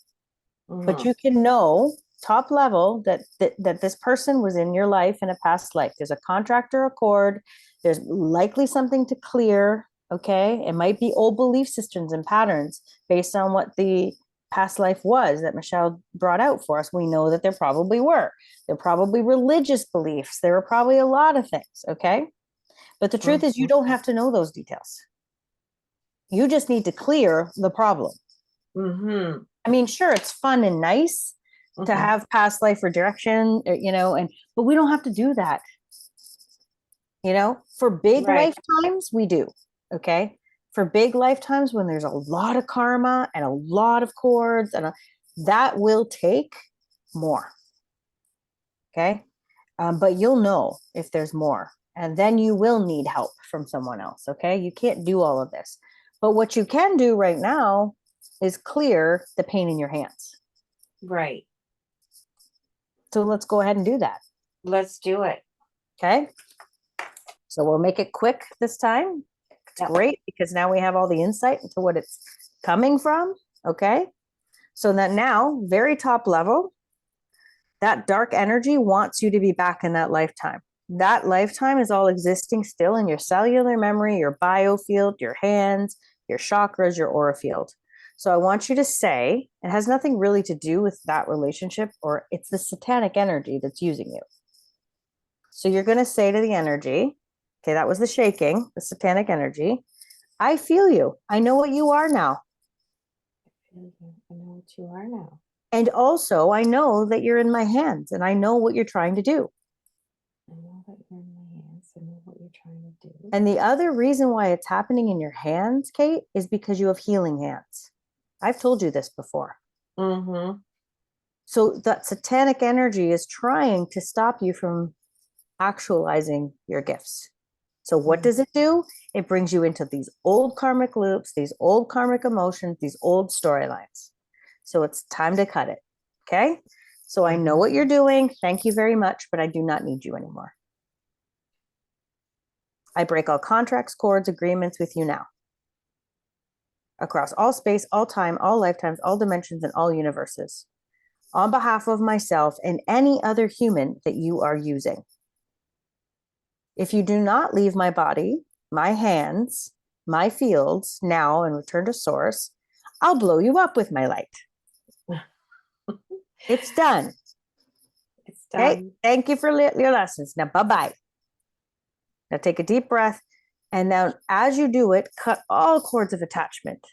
But you can know top level that this person was in your life in a past life. There's a contract or accord. There's likely something to clear. Okay. It might be old belief systems and patterns based on what the past life was that Michelle brought out for us. We know that there probably were. There are probably religious beliefs. There are probably a lot of things. Okay. But the truth is, you don't have to know those details. You just need to clear the problem. I mean, sure, it's fun and nice to have past life regression, but we don't have to do that. For big lifetimes, we do. Okay. For big lifetimes, when there's a lot of karma and a lot of cords, and that will take more. Okay. But you'll know if there's more, and then you will need help from someone else. Okay. You can't do all of this, but what you can do right now is clear the pain in your hands. Right. So let's go ahead and do that. Let's do it. Okay. So we'll make it quick this time. It's great because now we have all the insight into what it's coming from. Okay. So that now, very top level, that dark energy wants you to be back in that lifetime. That lifetime is all existing still in your cellular memory, your biofield, your hands, your chakras, your aura field. So I want you to say, it has nothing really to do with that relationship, or it's the satanic energy that's using you. So you're going to say to the energy, okay, that was the shaking, the satanic energy. I feel you. I know what you are now. I know what you are now. And also, I know that you're in my hands, and I know what you're trying to do. I know that you're in my hands. I know what you're trying to do. And the other reason why it's happening in your hands, Kate, is because you have healing hands. I've told you this before. So that satanic energy is trying to stop you from actualizing your gifts. So what does it do? It brings you into these old karmic loops, these old karmic emotions, these old storylines. So it's time to cut it. Okay. So I know what you're doing. Thank you very much, but I do not need you anymore. I break all contracts, cords, agreements with you now. across all space, all time, all lifetimes, all dimensions, and all universes, on behalf of myself and any other human that you are using. If you do not leave my body, my hands, my fields now and return to source, I'll blow you up with my light. It's done. It's Okay. done. Thank you for your lessons. Now, bye-bye. Now take a deep breath. And now as you do it, cut all cords of attachment.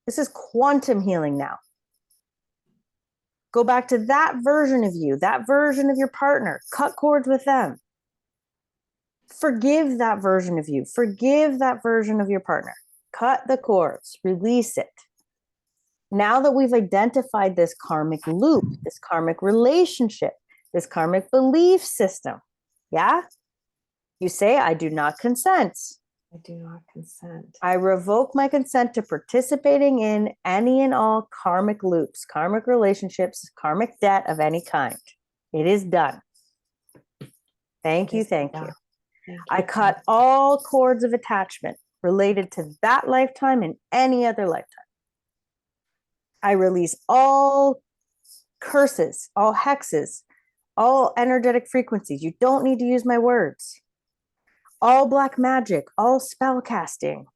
This is quantum healing now. Go back to that version of you, that version of your partner. Cut cords with them. Forgive that version of you. Forgive that version of your partner. Cut the cords. Release it. Now that we've identified this karmic loop, this karmic relationship, this karmic belief system, yeah? You say, I do not consent. I do not consent. I revoke my consent to participating in any and all karmic loops, karmic relationships, karmic debt of any kind. It is done. Thank you. Thank you. I cut all cords of attachment related to that lifetime and any other lifetime. I release all curses, all hexes, all energetic frequencies. You don't need to use my words. All black magic, all spell casting,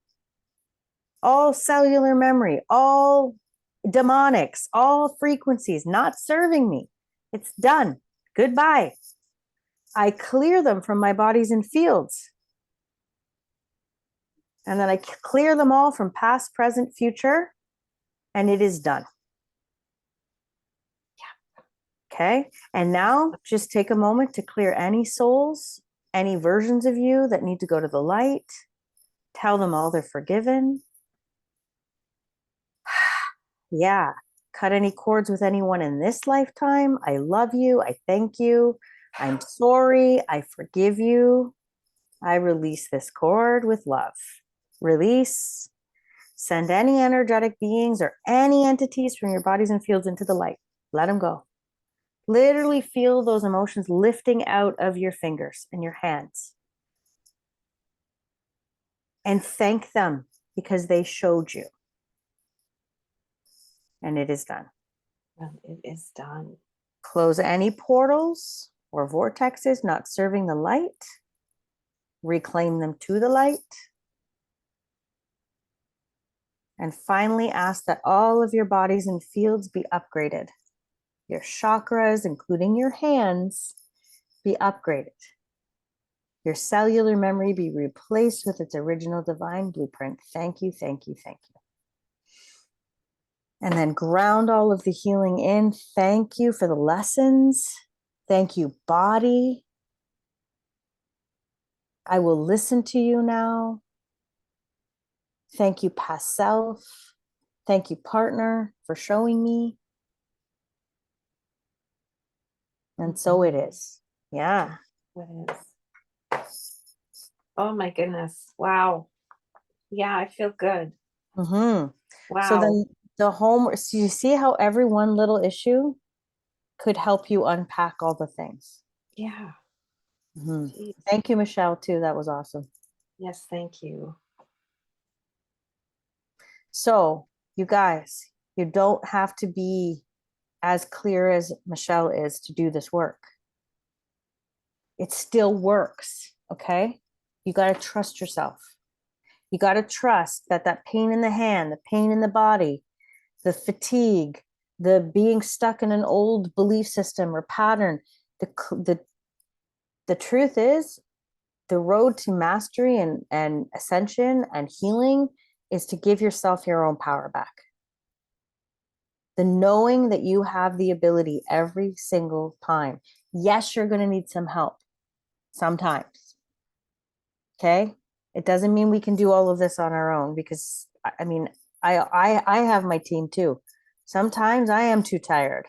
all cellular memory, all demonics, all frequencies not serving me. It's done. Goodbye. I clear them from my bodies and fields. And then I clear them all from past, present, future, and it is done. Yeah. Okay. And now just take a moment to clear any souls, any versions of you that need to go to the light. Tell them all they're forgiven. Yeah. Cut any cords with anyone in this lifetime. I love you. I thank you. I'm sorry. I forgive you. I release this cord with love. Release. Send any energetic beings or any entities from your bodies and fields into the light. Let them go. Literally feel those emotions lifting out of your fingers and your hands. And thank them because they showed you. And it is done. And it is done. Close any portals or vortexes not serving the light. Reclaim them to the light. And finally, ask that all of your bodies and fields be upgraded. Your chakras, including your hands, be upgraded. Your cellular memory be replaced with its original divine blueprint. Thank you, thank you, thank you. And then ground all of the healing in. Thank you for the lessons. Thank you, body. I will listen to you now. Thank you, past self. Thank you, partner, for showing me. And so it is. Yeah. It is. Oh my goodness. Wow. Yeah, I feel good. Mm-hmm. Wow. So then the home, so you see how every one little issue could help you unpack all the things. Yeah. Mm-hmm. Jeez. Thank you, Michelle, too. That was awesome. Yes, thank you. So you guys, you don't have to be as clear as Michelle is to do this work. It still works, okay? You got to trust yourself. You got to trust that that pain in the hand, the pain in the body, the fatigue, the being stuck in an old belief system or pattern, the truth is, the road to mastery and ascension and healing is to give yourself your own power back. The knowing that you have the ability every single time. Yes, you're going to need some help sometimes. Okay? It doesn't mean we can do all of this on our own because I mean, I have my team too. Sometimes I am too tired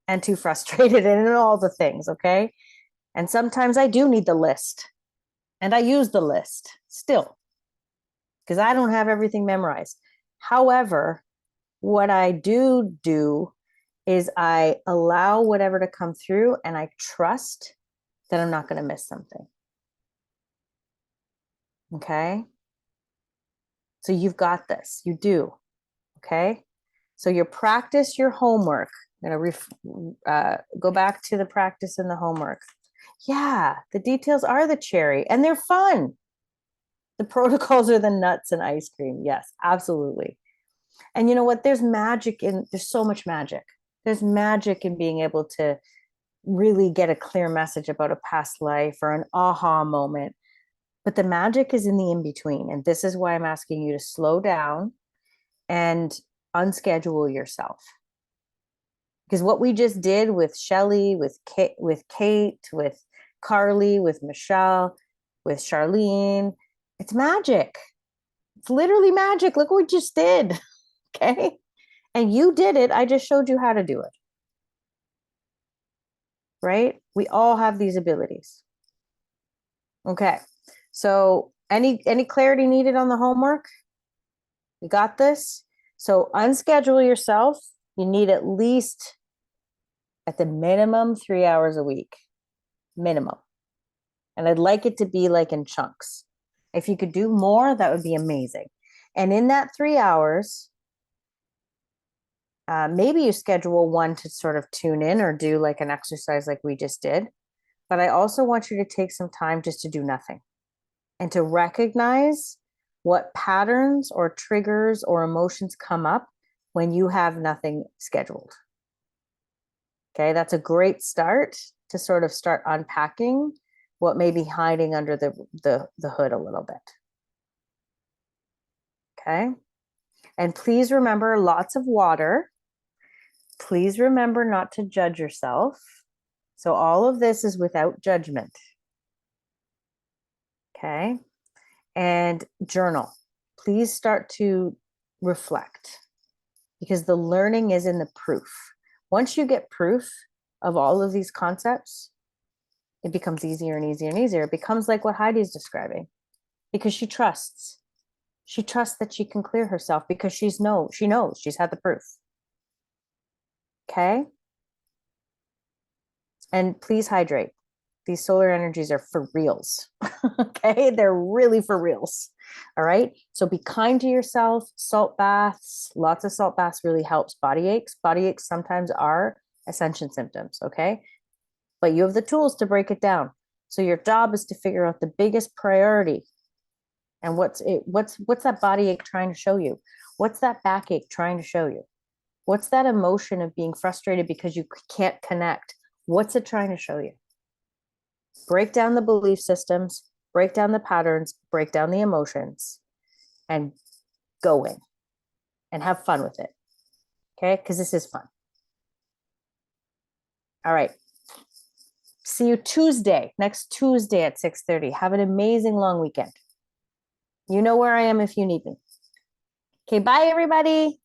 and too frustrated and all the things, okay? And sometimes I do need the list. And I use the list still because I don't have everything memorized. However, what I do is I allow whatever to come through and I trust that I'm not going to miss something. Okay? So you've got this. You do. Okay. So you practice your homework. I'm going to go back to the practice and the homework. Yeah, the details are the cherry and they're fun. The protocols are the nuts and ice cream. Yes, absolutely. And you know what? There's so much magic. There's magic in being able to really get a clear message about a past life or an aha moment. But the magic is in the in between. And this is why I'm asking you to slow down and unschedule yourself. Because what we just did with Shelly, with Kate, with Carly, with Michelle, with Charlene, it's magic. It's literally magic. Look what we just did. Okay. And you did it. I just showed you how to do it. Right? We all have these abilities. Okay. So any clarity needed on the homework? You got this? So unschedule yourself. You need at least at the minimum 3 hours a week. Minimum. And I'd like it to be like in chunks. If you could do more, that would be amazing. And in that 3 hours, maybe you schedule one to sort of tune in or do like an exercise like we just did. But I also want you to take some time just to do nothing and to recognize what patterns or triggers or emotions come up when you have nothing scheduled. Okay, that's a great start to sort of start unpacking what may be hiding under the hood a little bit. Okay, and please remember lots of water. Please remember not to judge yourself. So all of this is without judgment. Okay, and journal. Please start to reflect because the learning is in the proof. Once you get proof of all of these concepts, it becomes easier and easier and easier. It becomes like what Heidi's describing because she trusts. She trusts that she can clear herself because she knows she's had the proof. Okay. And please hydrate. These solar energies are for reals. Okay. They're really for reals. All right. So be kind to yourself. Salt baths, lots of salt baths really helps body aches. Body aches sometimes are ascension symptoms. Okay. But you have the tools to break it down. So your job is to figure out the biggest priority. And what's that body ache trying to show you? What's that backache trying to show you? What's that emotion of being frustrated because you can't connect? What's it trying to show you? Break down the belief systems, break down the patterns, break down the emotions, and go in and have fun with it. Okay? Because this is fun. All right. See you next Tuesday at 6:30. Have an amazing long weekend. You know where I am if you need me. Okay, bye everybody.